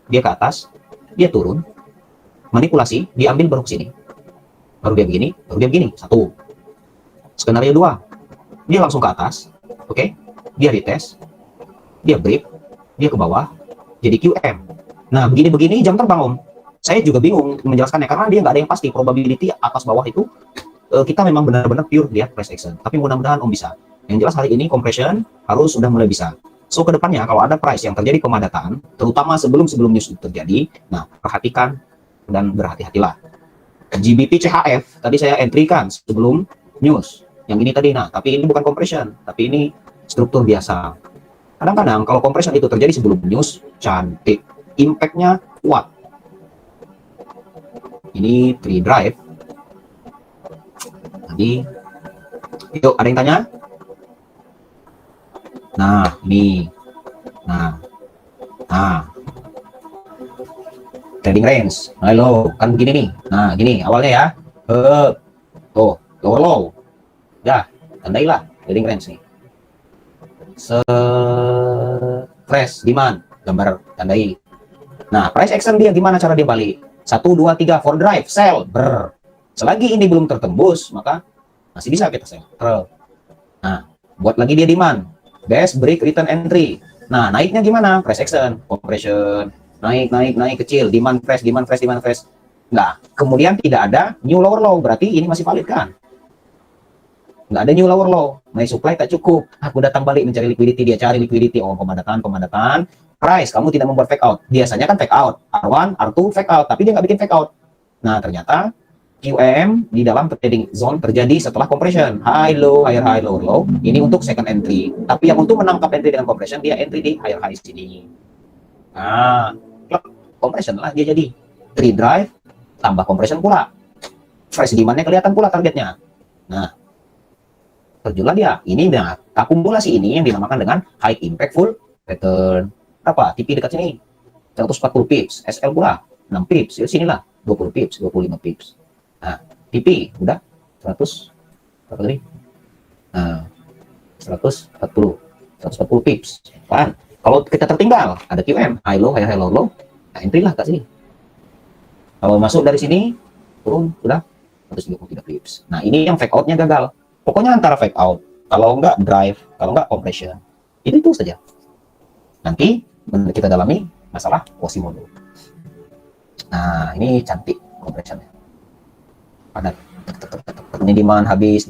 dia ke atas, dia turun, manipulasi, diambil baru ke sini. Baru dia begini, baru dia begini. 1. Skenario 2, dia langsung ke atas, oke, dia retest, dia break, dia ke bawah, jadi QM. Nah, begini-begini jam terbang Om. Saya juga bingung menjelaskannya karena dia nggak ada yang pasti probability atas bawah itu kita memang benar-benar pure lihat price action. Tapi mudah-mudahan Om bisa. Yang jelas hari ini compression harus sudah mulai bisa. So kedepannya kalau ada price yang terjadi pemadatan, terutama sebelum news itu terjadi, nah perhatikan dan berhati-hatilah. GBP CHF tadi saya entry kan sebelum news. Yang ini tadi, nah tapi ini bukan compression, tapi ini struktur biasa. Kadang-kadang kalau compression itu terjadi sebelum news, cantik, impact-nya kuat. Ini 3 drive. Tadi, yuk ada yang tanya? Nah, ini. Nah. Trading range. Halo, kan begini nih. Nah, gini awalnya ya. Tuh, lower low. Ya, tandailah trading range nih. Fresh demand, gambar tandai. Nah, price action dia gimana cara dia balik? 1, 2, 3, 4 drive, sell, selagi ini belum tertembus, maka masih bisa kita sell. Nah, buat lagi dia demand, best break return entry. Nah, naiknya gimana? Price action, compression, naik kecil, demand fresh. Nah, kemudian tidak ada new lower low, berarti ini masih valid kan? Nggak ada new lower low, my supply tak cukup. Aku datang balik mencari liquidity, dia cari liquidity, oh pemadatan. Price, kamu tidak membuat fake out. Biasanya kan fake out, R1, R2 fake out, tapi dia nggak bikin fake out. Nah, ternyata QM di dalam trading zone terjadi setelah compression. High, low, higher, high, lower, low. Ini untuk second entry. Tapi yang untuk menangkap entry dengan compression, dia entry di higher high sini. Nah, compression lah dia jadi. 3 drive, tambah compression pula. Fresh demand-nya kelihatan pula targetnya. Nah, terjunlah dia. Ini nah, akumulasi ini yang dinamakan dengan high impactful pattern. Berapa? TP dekat sini 140 pips, SL pula 6 pips, ya sinilah 20 pips, 25 pips. Nah, TP udah 100 berapa tadi? Nah, 140 pips. Kan? Kalau kita tertinggal ada QM, high low, low, nah entry lah kat sini. Kalau masuk dari sini turun sudah 133 pips. Nah, ini yang fake out-nya gagal. Pokoknya antara fake out, kalau enggak drive, kalau enggak compression. Itu saja. Nanti kita dalami masalah Quasimodo. Nah, ini cantik compressionnya. Padat. Ini demand habis.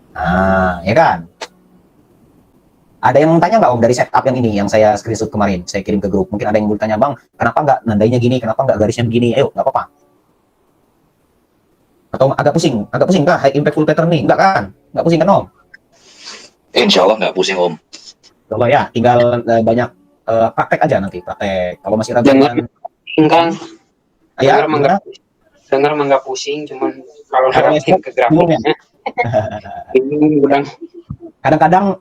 Nah, ya kan? Ada yang tanya nggak Om dari setup yang ini yang saya screenshot kemarin, saya kirim ke grup. Mungkin ada yang bertanya, Bang, kenapa nggak nandainya gini, kenapa nggak garisnya begini? Ayo, nggak apa-apa. Atau agak pusing kah high impactful pattern nih? Enggak kan? Nggak pusing kan Om? Insya Allah nggak pusing Om. Kalau ya, tinggal banyak praktek aja nanti, praktek. Kalau masih ragu kan, Kang, ya, dengar mah nggak pusing, cuman kalau nerapin ke grafiknya, bingung. kadang-kadang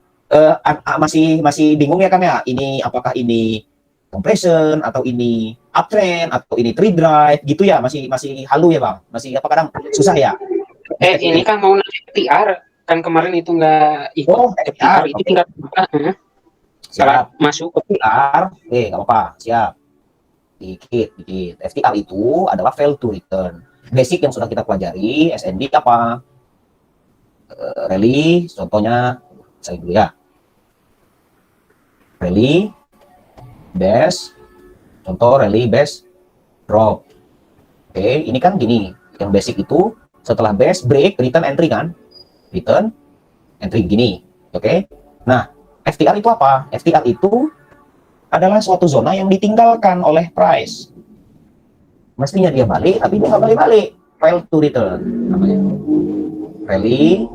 masih bingung ya Kang ya, ini apakah ini compression atau ini uptrend atau ini 3 drive gitu ya, masih halu ya Bang, masih apa kadang susah ya. Ini kan mau nanya FTR kan kemarin itu nggak ikut. FTR itu tinggal salah masuk ke FTR, nggak apa-apa, siap. Dikit. FTR itu adalah fail to return. Basic yang sudah kita pelajari, SND apa? Rally, contohnya saya dulu ya. Rally, base, contoh rally, base, drop. Oke, ini kan gini. Yang basic itu setelah base, break, return, entry kan? Return, entry gini. Oke. Nah, FTR itu apa? FTR itu adalah suatu zona yang ditinggalkan oleh price. Mestinya dia balik, tapi dia nggak balik-balik. Fail to return namanya. Rally,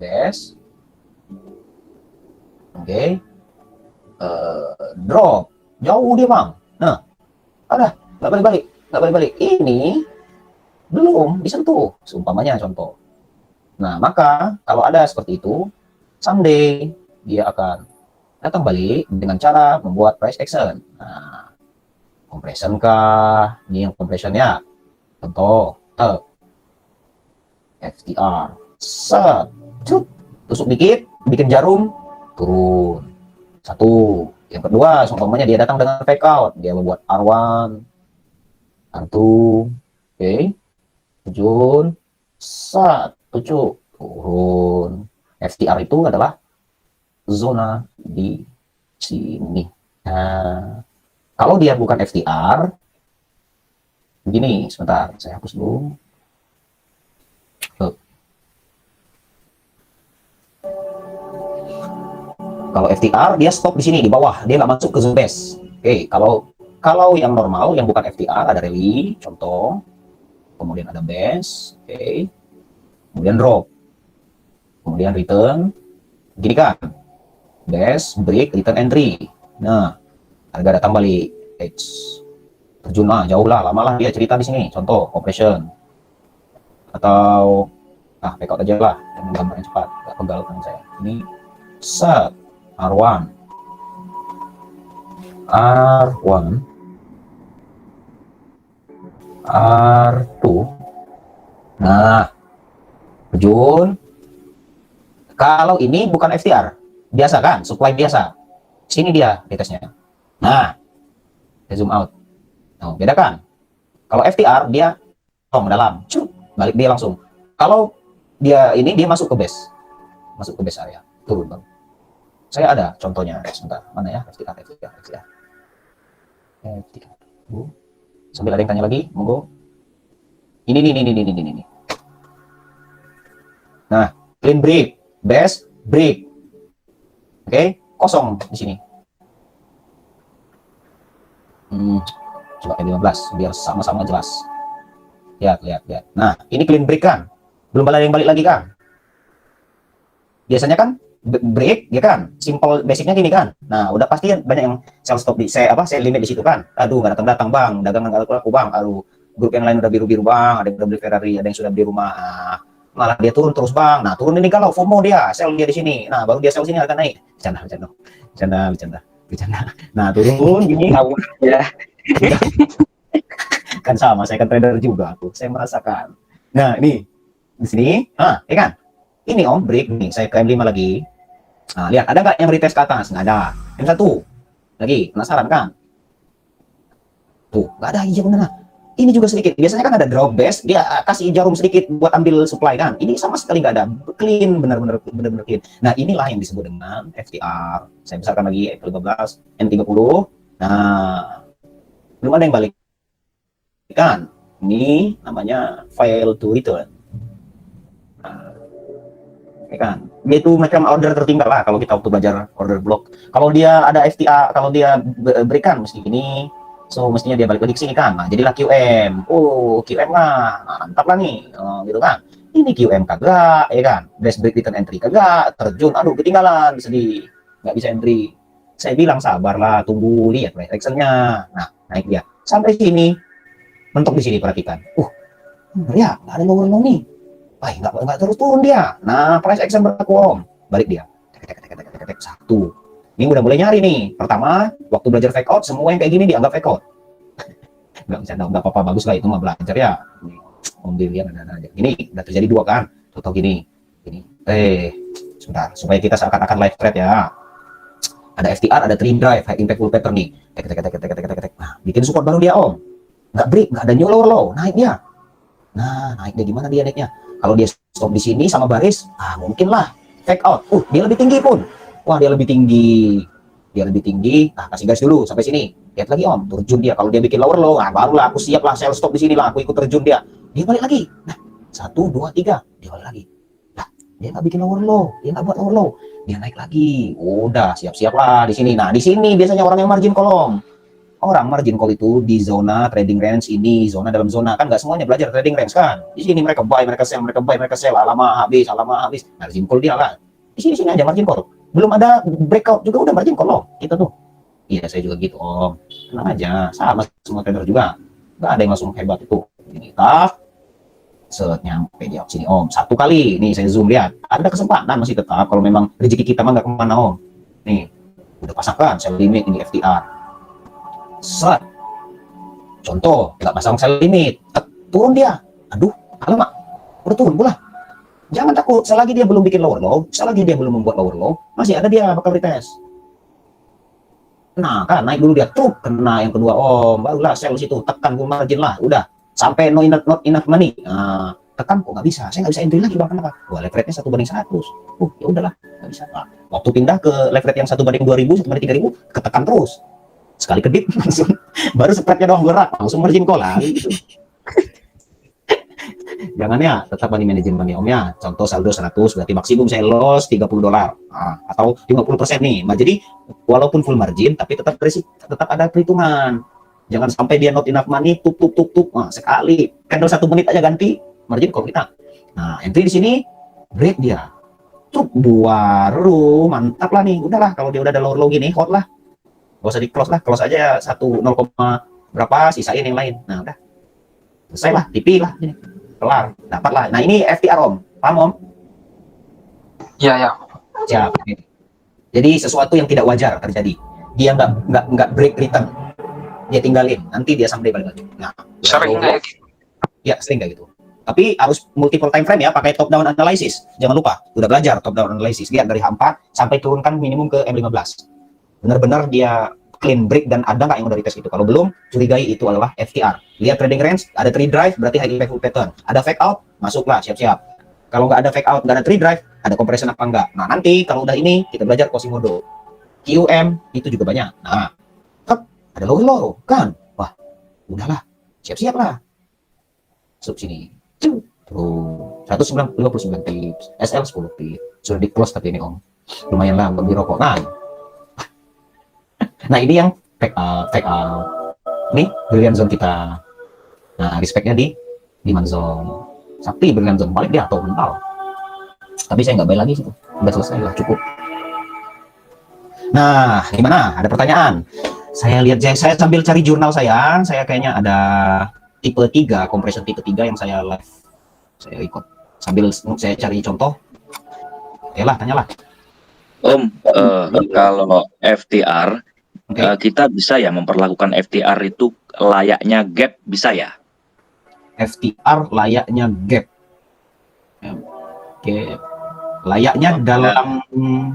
best, oke, drop, jauh dia bang. Nah, ada nggak balik-balik, nggak balik-balik. Ini belum disentuh, seumpamanya contoh. Nah, maka kalau ada seperti itu, someday dia akan datang balik dengan cara membuat price action. Nah, compression kah? Ini yang compression ya. Contoh, FTR, set, cut, tusuk dikit, bikin jarum, turun. Satu. Yang kedua, seumpamanya dia datang dengan fake out, dia membuat R1, R2, oke, terjun, set, tusuk, turun. FTR itu adalah zona di sini. Nah, kalau dia bukan FTR, begini, sebentar, saya hapus dulu. Kalau FTR dia stop di sini di bawah, dia nggak masuk ke zone base. Oke, kalau yang normal yang bukan FTR ada rally, contoh, kemudian ada base, oke, kemudian drop, kemudian return, gini kan, base, break, return entry. Nah, harga datang balik, terjun lah, jauh lah, lama lah dia cerita di sini. Contoh, compression atau back out aja lah, yang gambarnya cepat, nggak pegal kan saya. Ini set. R1, R2, nah, terjun. Kalau ini bukan FTR, biasa kan, supply biasa. Sini dia retestnya. Nah, zoom out. Nah, beda kan? Kalau FTR dia dalam, balik dia langsung. Kalau dia ini dia masuk ke base area, turun bang. Saya ada contohnya, sebentar, mana ya, FTR. Sambil ada yang tanya lagi, monggo. Ini. Nah, clean break, base, break. Oke, kosong di sini. Coba kayak 15, biar sama-sama jelas. Lihat. Nah, ini clean break kan? Belum ada yang balik lagi kan? Biasanya kan break ya kan, simple basicnya gini kan. Nah, udah pasti banyak yang sell stop di saya limit di situ kan. Aduh, nggak datang bang, dagangan nggak laku bang. Aduh, grup yang lain udah biru bang, ada yang udah beli Ferrari, ada yang sudah beli rumah. Malah dia turun terus bang. Nah, turun ini kalau FOMO dia sell dia di sini. Nah, baru dia sell sini harga naik. Bercanda. Nah, turun gini Ya. kan sama, saya kan trader juga aku, saya merasakan. Nah, ini di sini, ya kan? Ini om break nih, saya ke M5 lagi. Nah, lihat ada nggak yang retest ke atas? Nggak ada. M1 lagi, penasaran kan? Tuh, nggak ada, iya bener. Ini juga sedikit. Biasanya kan ada drop base, dia kasih jarum sedikit buat ambil supply kan. Ini sama sekali nggak ada, clean, benar-benar clean. Nah, inilah yang disebut dengan FTR. Saya besarkan lagi F15, N30. Nah, belum ada yang balik kan? Ini namanya fail to return. Ya kan, dia itu macam order tertinggal lah kalau kita waktu belajar order block. Kalau dia ada FTA, kalau dia berikan mesti ini, so mestinya dia balik lagi ke sini kan. Nah, jadilah QM. Oh, QM lah, mantap lah nih, gitu kan. Ini QM kagak, ya kan. Best break return entry kagak, terjun, aduh ketinggalan, sedih, nggak bisa entry. Saya bilang sabarlah, tunggu lihat price action-nya. Nah, naik dia sampai sini, mentok di sini perhatikan. Ya, nggak ada lower low nih. Nggak terus turun dia. Nah, price action berlaku om. Balik dia. Satu. Ini udah mulai nyari nih. Pertama, waktu belajar fake out, semua yang kayak gini dianggap fake out. Nggak apa-apa, bagus lah itu mah belajar ya. Om Dilian ada aja. Ini udah terjadi dua kan. Contoh gini. Sebentar. Supaya kita seakan-akan live trade ya. Ada FTR, ada trend drive, high impact full pattern nih. Nah, bikin support baru dia om. Nggak break, nggak ada new lower low. Naik dia. Nah, naik dia gimana dia naiknya? Kalau dia stop di sini sama baris, mungkin lah fake out. Dia lebih tinggi pun. Wah, dia lebih tinggi. Kasih garis dulu sampai sini. Lihat lagi om, terjun dia. Kalau dia bikin lower low, barulah aku siap lah, sell stop di sini lah, aku ikut terjun dia. Dia balik lagi. Nah, 1, 2, 3, dia balik lagi. Nah, dia nggak bikin lower low, dia nggak buat lower low, dia naik lagi. Udah siap-siap lah di sini. Nah, di sini biasanya orang yang margin kolom. orang margin call itu di zona trading range ini, zona dalam zona, kan nggak semuanya belajar trading range kan. Di sini mereka buy, mereka sell, mereka buy, mereka sell, lama habis, margin call dia lah. Di sini aja margin call. Belum ada breakout juga udah margin call loh, kita tuh. Iya, saya juga gitu, Om. Tenang aja, sama semua trader juga. Nggak ada yang langsung hebat itu. Ini tak, set nyampe di sini, Om. Satu kali, nih saya zoom lihat. Ada kesempatan masih tetap, kalau memang rezeki kita mah nggak kemana, Om. Nih, udah pasangkan sell limit ini FTR. Set. Contoh, nggak pasang sell limit. Turun dia. Aduh, alamak. Udah turun pula. Jangan takut, selagi dia belum bikin lower low, selagi dia belum membuat lower low, masih ada dia bakal retest. Nah, kan naik dulu dia, truk kena yang kedua, Om, barulah sell situ, tekan full margin lah, udah sampai not enough money. Nah, tekan kok nggak bisa, saya nggak bisa entry lagi, bahkan apa? Wah, leverage nya 1/100. Ya udahlah, nggak bisa. Nah, waktu pindah ke leverage yang 1/2000, 1/3000, ketekan terus. Sekali kedip langsung, baru spreadnya doang gerak, langsung margin call lah. Gitu. Jangan ya, tetap money management ya, Om ya. Contoh saldo 100, berarti maksimum saya loss $30. Nah, atau 50% nih. Nah, jadi walaupun full margin, tapi tetap ada perhitungan. Jangan sampai dia not enough money, tup. Nah, sekali candle 1 menit aja ganti margin call kita. Nah, entry di sini break dia. Tup baru mantap lah nih. Udahlah, kalau dia udah ada lower low gini, hot lah. Gak usah di close lah, close aja 1 0, berapa, sisain yang lain. Nah, udah. Selesai lah, TP lah ini. Kelar, dapat lah. Nah, ini FTR, Om. Paham, Om? Ya. Siap. Jadi sesuatu yang tidak wajar terjadi. Dia nggak break return. Dia tinggalin. Nanti dia sampai balik lagi. Nah, Sering kayak gitu. ya sering kayak gitu. Tapi harus multiple time frame ya, pakai top down analysis. Jangan lupa, udah belajar top down analysis. Lihat dari H4 sampai turunkan minimum ke M15. Benar-benar dia clean break dan ada nggak yang udah retest itu. Kalau belum, curigai itu adalah FTR. Lihat trading range, ada 3 drive, berarti high impact full pattern. Ada fake out, masuklah, siap-siap. Kalau nggak ada fake out, nggak ada 3 drive, ada compression apa enggak. Nah, nanti kalau udah ini, kita belajar Quasimodo. QM, itu juga banyak. Nah, ada low, kan? Wah, udahlah, siap-siap lah. Sub sini. Tuh, 159 pips, SL 10 pips. Sudah di close tapi ini, Om. Lumayan lah untuk beli rokok. Nah, ini yang fake out. Ini brilliant zone kita. Nah, respectnya di demand zone. Sakti brilliant zone, balik dia atau mental. Tapi saya nggak bayar lagi situ. Udah selesai lah, cukup. Nah, gimana? Ada pertanyaan? Saya lihat, saya sambil cari jurnal saya kayaknya ada tipe 3, compression tipe 3 yang saya live. Saya ikut. Sambil saya cari contoh. Oke lah, tanyalah. Om, kalau FTR, Oke. kita bisa ya memperlakukan FTR itu layaknya gap, bisa ya? FTR layaknya gap. Oke. Layaknya dalam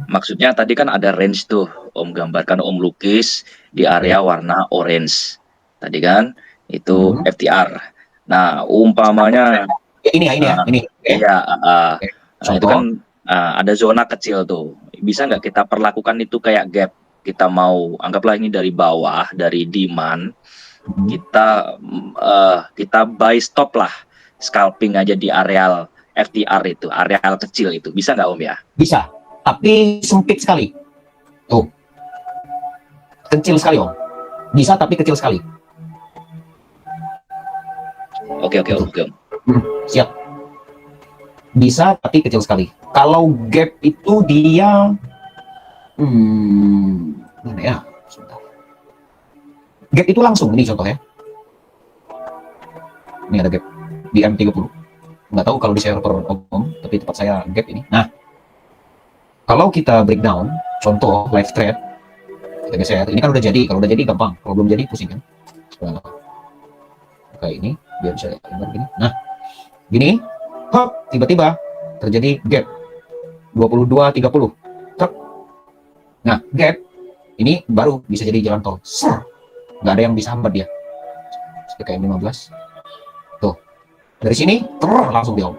Maksudnya tadi kan ada range tuh, Om gambarkan, Om lukis di area warna orange. Tadi kan itu FTR. Nah, umpamanya ini ya. Oke. iya, Oke. nah, itu kan ada zona kecil tuh. Bisa nggak kita perlakukan itu kayak gap? Kita mau anggaplah ini dari bawah, dari demand, kita buy stop lah, scalping aja di areal FTR itu, areal kecil itu, bisa nggak, Om ya? Bisa, tapi sempit sekali. Tuh, kecil sekali, Om. Bisa tapi kecil sekali. Oke, Om. Siap. Bisa tapi kecil sekali. Kalau gap itu dia mana ya? Sebentar. Gap itu langsung, ini contoh ya. Ini ada gap di M30. Nggak tahu kalau di server umum, tapi tempat saya gap ini. Nah, kalau kita breakdown, contoh live trade, kita geser. Ini kan udah jadi. Kalau udah jadi gampang. Kalau belum jadi pusing kan. Nah, kayak ini, biar bisa gambar gini. Nah, gini, hop, tiba-tiba terjadi gap 22.30. Nah, gap ini baru bisa jadi jalan tol. Nggak ada yang bisa hambat dia. Kayak 15. Tuh. Dari sini langsung dia.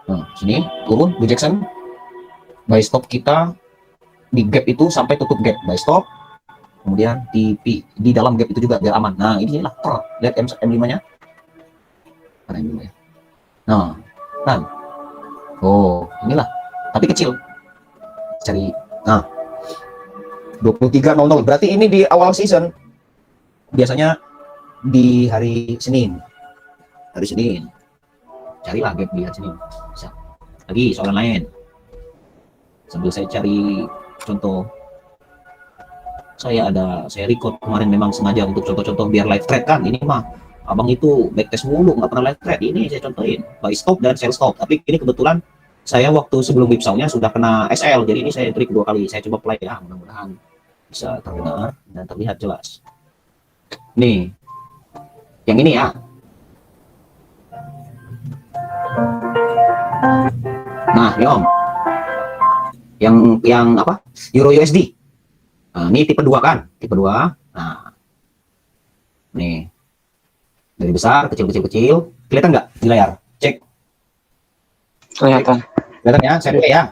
Nah, sini turun rejection. Buy stop kita di gap itu sampai tutup gap. Buy stop. Kemudian di dalam gap itu juga biar aman. Nah, ini lah. Lihat M5-nya. Mana M5 ya? Nah, kan. Oh, inilah. Tapi kecil. Cari. Nah, 23.00. Berarti ini di awal season. Biasanya di hari Senin. Hari Senin. Carilah gap di hari Senin. Bisa. Lagi soalan lain. Sambil saya cari contoh. Saya record kemarin memang sengaja untuk contoh-contoh biar live trade kan. Ini mah abang itu backtest mulu, nggak pernah live trade. Ini saya contohin buy stop dan sell stop. Tapi ini kebetulan saya waktu sebelum whipsaw-nya sudah kena SL, jadi ini saya trik 2 kali. Saya coba play ya, mudah-mudahan bisa terdengar dan terlihat jelas. Nih, yang ini ya. Nah, ini Om, yang apa? Euro USD. Nah, ini tipe 2 kan? Tipe 2. Nah, nih dari besar, kecil. Kelihatan nggak di layar? Cek. Kelihatan. Kelihatan ya, saya play ya.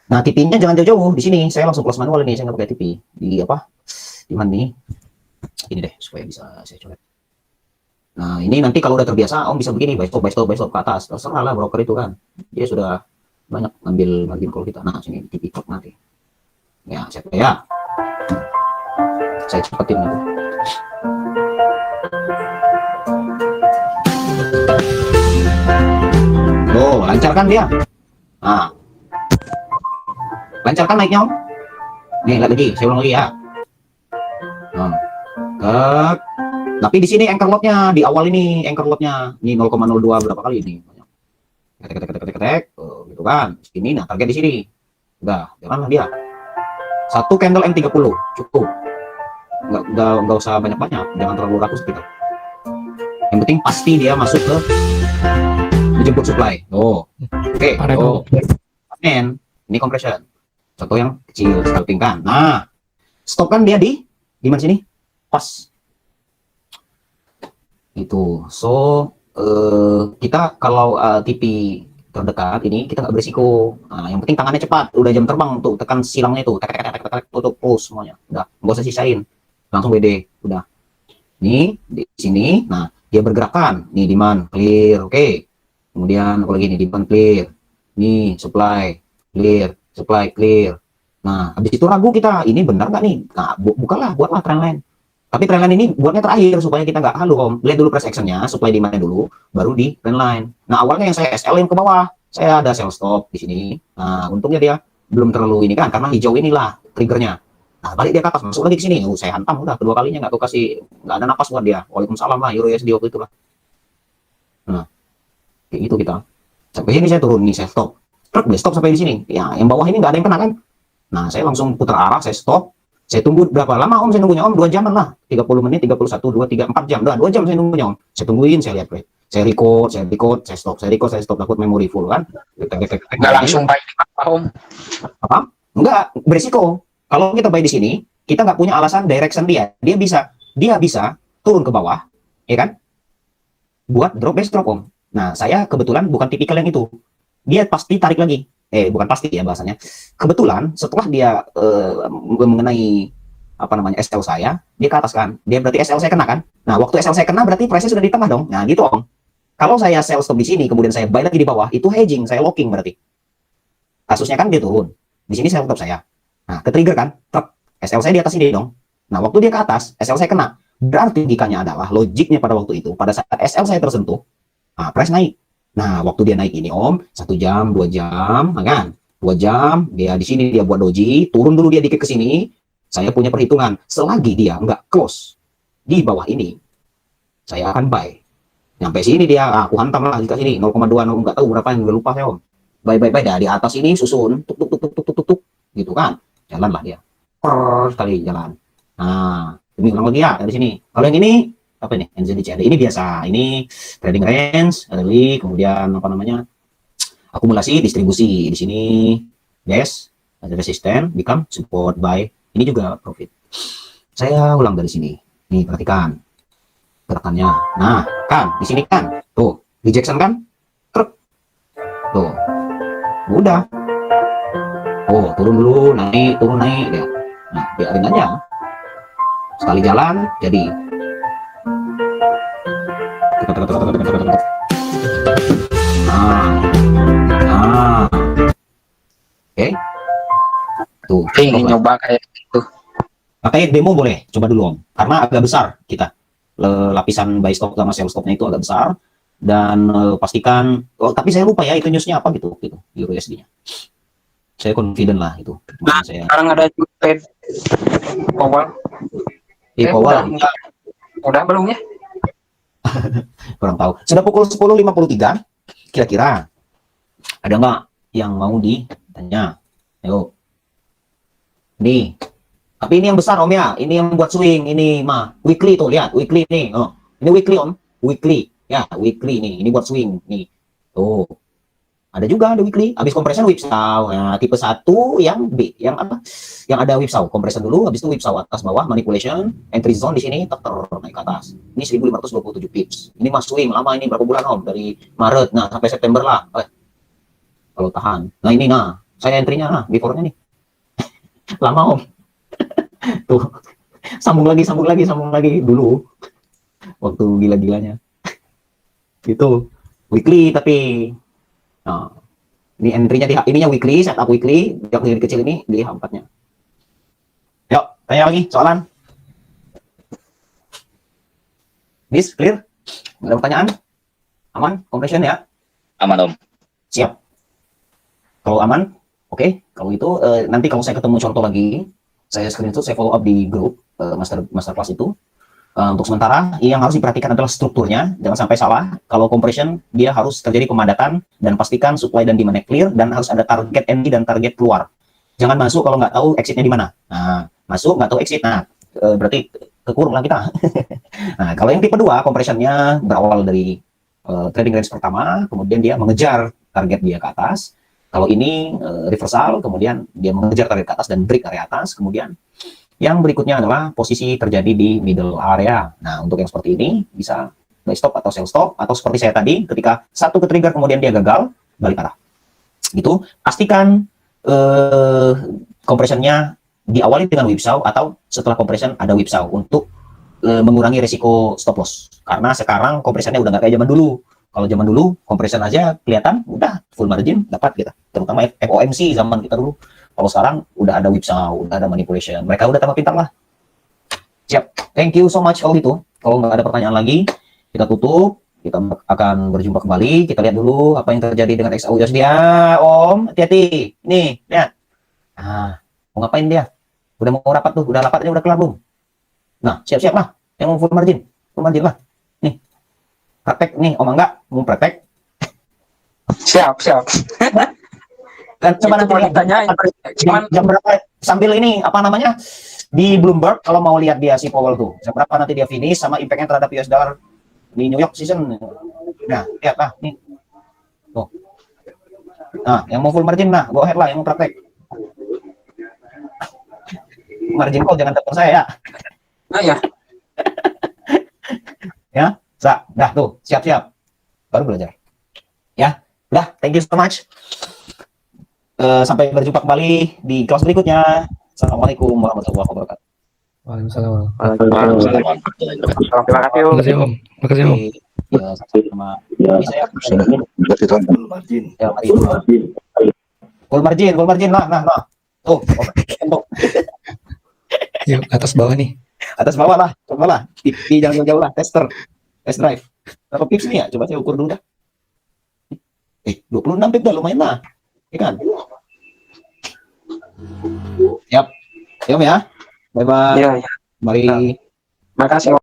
Nah, TP-nya jangan jauh-jauh di sini. Saya langsung close manual ini, saya nggak pakai TP. Di apa? Di mana nih? Ini deh, supaya bisa saya coret. Nah, ini nanti kalau udah terbiasa, Om bisa begini, buy stop ke atas. Terserah lah broker itu kan. Dia sudah banyak ngambil margin call kita. Nah, sini TP top nanti. Ya, saya play ya. Saya cepetin nanti. Oh, lancar kan dia? Nah, lancar kan naiknya Om? Nih, lihat lagi, saya ulang lagi ya. Nah, tapi di sini anchor lotnya di awal ini anchor lotnya ini 0,02 berapa kali ini? Ketek, gitu kan? Ini, nah target di sini. Udah, janganlah dia. Satu candle M30 cukup. Nggak usah banyak-banyak, jangan terlalu rakus kita. Yang penting pasti dia masuk ke dijemput supply. Oh, oke. Oh, amen. Ini compression. Contoh yang kecil, scalping kan. Nah, stop kan dia di mana sini? Pas. Itu. So, kita kalau TP terdekat ini kita nggak berisiko. Nah, yang penting tangannya cepat. Udah jam terbang untuk tekan silangnya itu. Tek, tutup close semuanya. Udah, nggak usah sisain. Langsung WD. Udah. Nih di sini. Nah, dia bergerakan. Nih demand clear. Oke. Kemudian kalau gini demand clear. Nih supply clear. Supply clear. Nah, habis itu ragu kita. Ini benar nggak nih? Nah, bukalah, buatlah trendline. Tapi trendline ini buatnya terakhir supaya kita nggak halu Om. Lihat dulu price actionnya, supply demand dulu, baru di trendline. Nah, awalnya yang saya SL yang ke bawah. Saya ada sell stop di sini. Nah, untungnya dia belum terlalu ini kan, karena hijau inilah triggernya. Nah, balik dia ke atas, masuk lagi ke sini. Saya hantam udah kedua kalinya nggak ada napas buat dia. Waalaikumsalam lah, Euro USD waktu itulah. Nah, kayak gitu kita. Sampai sini saya turun nih, saya stop. Truk dia stop sampai di sini. Ya, yang bawah ini nggak ada yang kena kan? Nah, saya langsung putar arah, saya stop. Saya tunggu berapa lama Om? Saya nunggunya Om 2 jaman lah. 30 menit, 31, 2, 3, 4 jam. Udah 2 jam saya nunggunya Om. Saya tungguin, saya lihat rate. Saya record, saya stop. Saya record, saya stop. Takut memori full kan. Nggak langsung buy Om. Apa? Enggak, berisiko. Kalau kita buy di sini, kita nggak punya alasan direction dia. Dia bisa turun ke bawah, ya kan? Buat drop base drop Om. Nah, saya kebetulan bukan tipikal yang itu. Dia pasti tarik lagi. Bukan pasti ya bahasanya. Kebetulan setelah dia mengenai apa namanya SL saya, dia ke atas kan. Dia berarti SL saya kena kan. Nah, waktu SL saya kena berarti price-nya sudah di tengah dong. Nah, gitu Om. Kalau saya sell stop di sini kemudian saya buy lagi di bawah, itu hedging, saya locking berarti. Kasusnya kan dia turun. Di sini sell stop saya. Nah, ke-trigger kan. SL saya di atas ini dong. Nah, waktu dia ke atas, SL saya kena. Berarti logikanya adalah logiknya pada waktu itu, pada saat SL saya tersentuh, nah, price naik. Nah, waktu dia naik ini Om, 1 jam, 2 jam, kan? 2 jam, dia di sini dia buat doji, turun dulu dia dikit ke sini. Saya punya perhitungan, selagi dia nggak close di bawah ini, saya akan buy. Sampai sini dia, aku hantam lah ke sini, 0,2, nggak tahu berapa yang udah lupa saya Om. Buy, dah di atas ini susun, tuk, gitu kan? Jalanlah dia, sekali jalan. Nah, demi ulang lagi ya dari sini. Kalau yang ini apa ini NZDCAD ini biasa, ini trading range, early, kemudian apa namanya akumulasi, distribusi di sini, yes, ada resisten, become support, buy, ini juga profit. Saya ulang dari sini, nih perhatikan gerakannya. Nah, kan di sini kan, tuh rejection kan, truk, tuh, udah, turun dulu, naik, turun naik, ya. Nah, biarin aja, sekali jalan jadi. Oke. Tuh, Ingin nyoba kayak gitu. Pakai demo boleh, coba dulu Om. Karena agak besar kita. Lapisan buy stop sama sell stopnya itu agak besar. Dan pastikan, tapi saya lupa ya itu newsnya apa gitu Euro USD-nya. Saya confident lah itu. Nah, Saya sekarang ada Fed Powell. Powell Udah belum ya? kurang tahu. Sudah pukul 10.53, kira-kira ada nggak yang mau ditanya? Ayo. Nih. Tapi ini yang besar Om ya. Ini yang buat swing. Ini mah weekly tuh, lihat weekly nih. Oh. Ini weekly Om. Weekly. Ya, weekly nih. Ini buat swing nih. Tuh. Ada juga ada weekly. Habis compression whipsaw. Nah, tipe 1 yang B, yang apa? Yang ada whipsaw. Compression dulu, habis itu whipsaw atas bawah, manipulation, entry zone di sini naik ke atas. Ini 1527 pips. Ini mas swing lama ini berapa bulan Om? Dari Maret. Nah, sampai September lah. Kalau tahan. Nah, ini saya entry-nya before-nya nih. Lama Om. Tuh. Sambung lagi dulu. Waktu gila-gilanya. Gitu. Weekly tapi nah, ini entry-nya ininya weekly, setup weekly, yang lebih kecil ini di H4-nya. Yuk, tanya lagi soalan. This clear? Ada pertanyaan? Aman? Compression ya? Aman Om. Siap. Kalau aman, oke. Kalau itu nanti kalau saya ketemu contoh lagi, saya screenshot, saya follow up di grup master class itu. Untuk sementara, yang harus diperhatikan adalah strukturnya. Jangan sampai salah. Kalau compression, dia harus terjadi pemadatan dan pastikan supply dan demand clear dan harus ada target entry dan target keluar. Jangan masuk kalau nggak tahu exitnya di mana. Nah, masuk nggak tahu exit, nah berarti kekurung lah kita. Nah, kalau yang tipe 2, compressionnya berawal dari trading range pertama, kemudian dia mengejar target dia ke atas. Kalau ini reversal, kemudian dia mengejar target ke atas dan break area atas, kemudian yang berikutnya adalah posisi terjadi di middle area. Nah, untuk yang seperti ini bisa buy stop atau sell stop, atau seperti saya tadi, ketika satu ke trigger kemudian dia gagal, balik arah. Gitu. Pastikan compressionnya diawali dengan whipsaw atau setelah compression ada whipsaw untuk mengurangi risiko stop loss. Karena sekarang compressionnya udah nggak kayak zaman dulu. Kalau zaman dulu compression aja kelihatan udah full margin dapat kita. Terutama FOMC zaman kita dulu. Kalau sekarang udah ada whipsaw, udah ada manipulation. Mereka udah tambah pintar lah. Siap. Thank you so much kalau gitu. Kalau nggak ada pertanyaan lagi, kita tutup. Kita akan berjumpa kembali. Kita lihat dulu apa yang terjadi dengan XAUSD. Om, hati-hati. Nih, lihat. Mau ngapain dia? Udah mau rapat tuh. Udah rapat, ini udah kelar belum? Nah, siap-siap lah. Yang mau full margin. Full margin lah. Nih. Praktek nih, Om Angga. Mau praktek? Siap. Dan coba nanti ditanya jam berapa sambil ini apa namanya di Bloomberg kalau mau lihat dia si Powell tuh jam berapa nanti dia finish sama impact-nya terhadap US dollar di New York season. Nah, lihat lah nih. Tuh. Nah, yang mau full margin nah, go ahead lah yang mau praktek. Margin call jangan telepon saya ya. Nah ya. Ya, dah tuh, siap-siap. Baru belajar. Ya, udah, thank you so much. Sampai berjumpa kembali di kelas berikutnya. Assalamualaikum warahmatullahi wabarakatuh. Waalaikumsalam. Terima kasih Om. Makasih Om. Makasih Om. Ya, sama. Ini saya full margin lah. Nah. Tuh, Yuk, atas bawah nih. atas bawah lah, coba lah. Jangan jauh-jauh lah, test drive. Berapa pips nih ya? Coba saya ukur dulu dah. 26 pips dah lumayan lah. Ya kan? Siap. Ya, Om ya. Bye-bye. Iya. Mari. Makasih.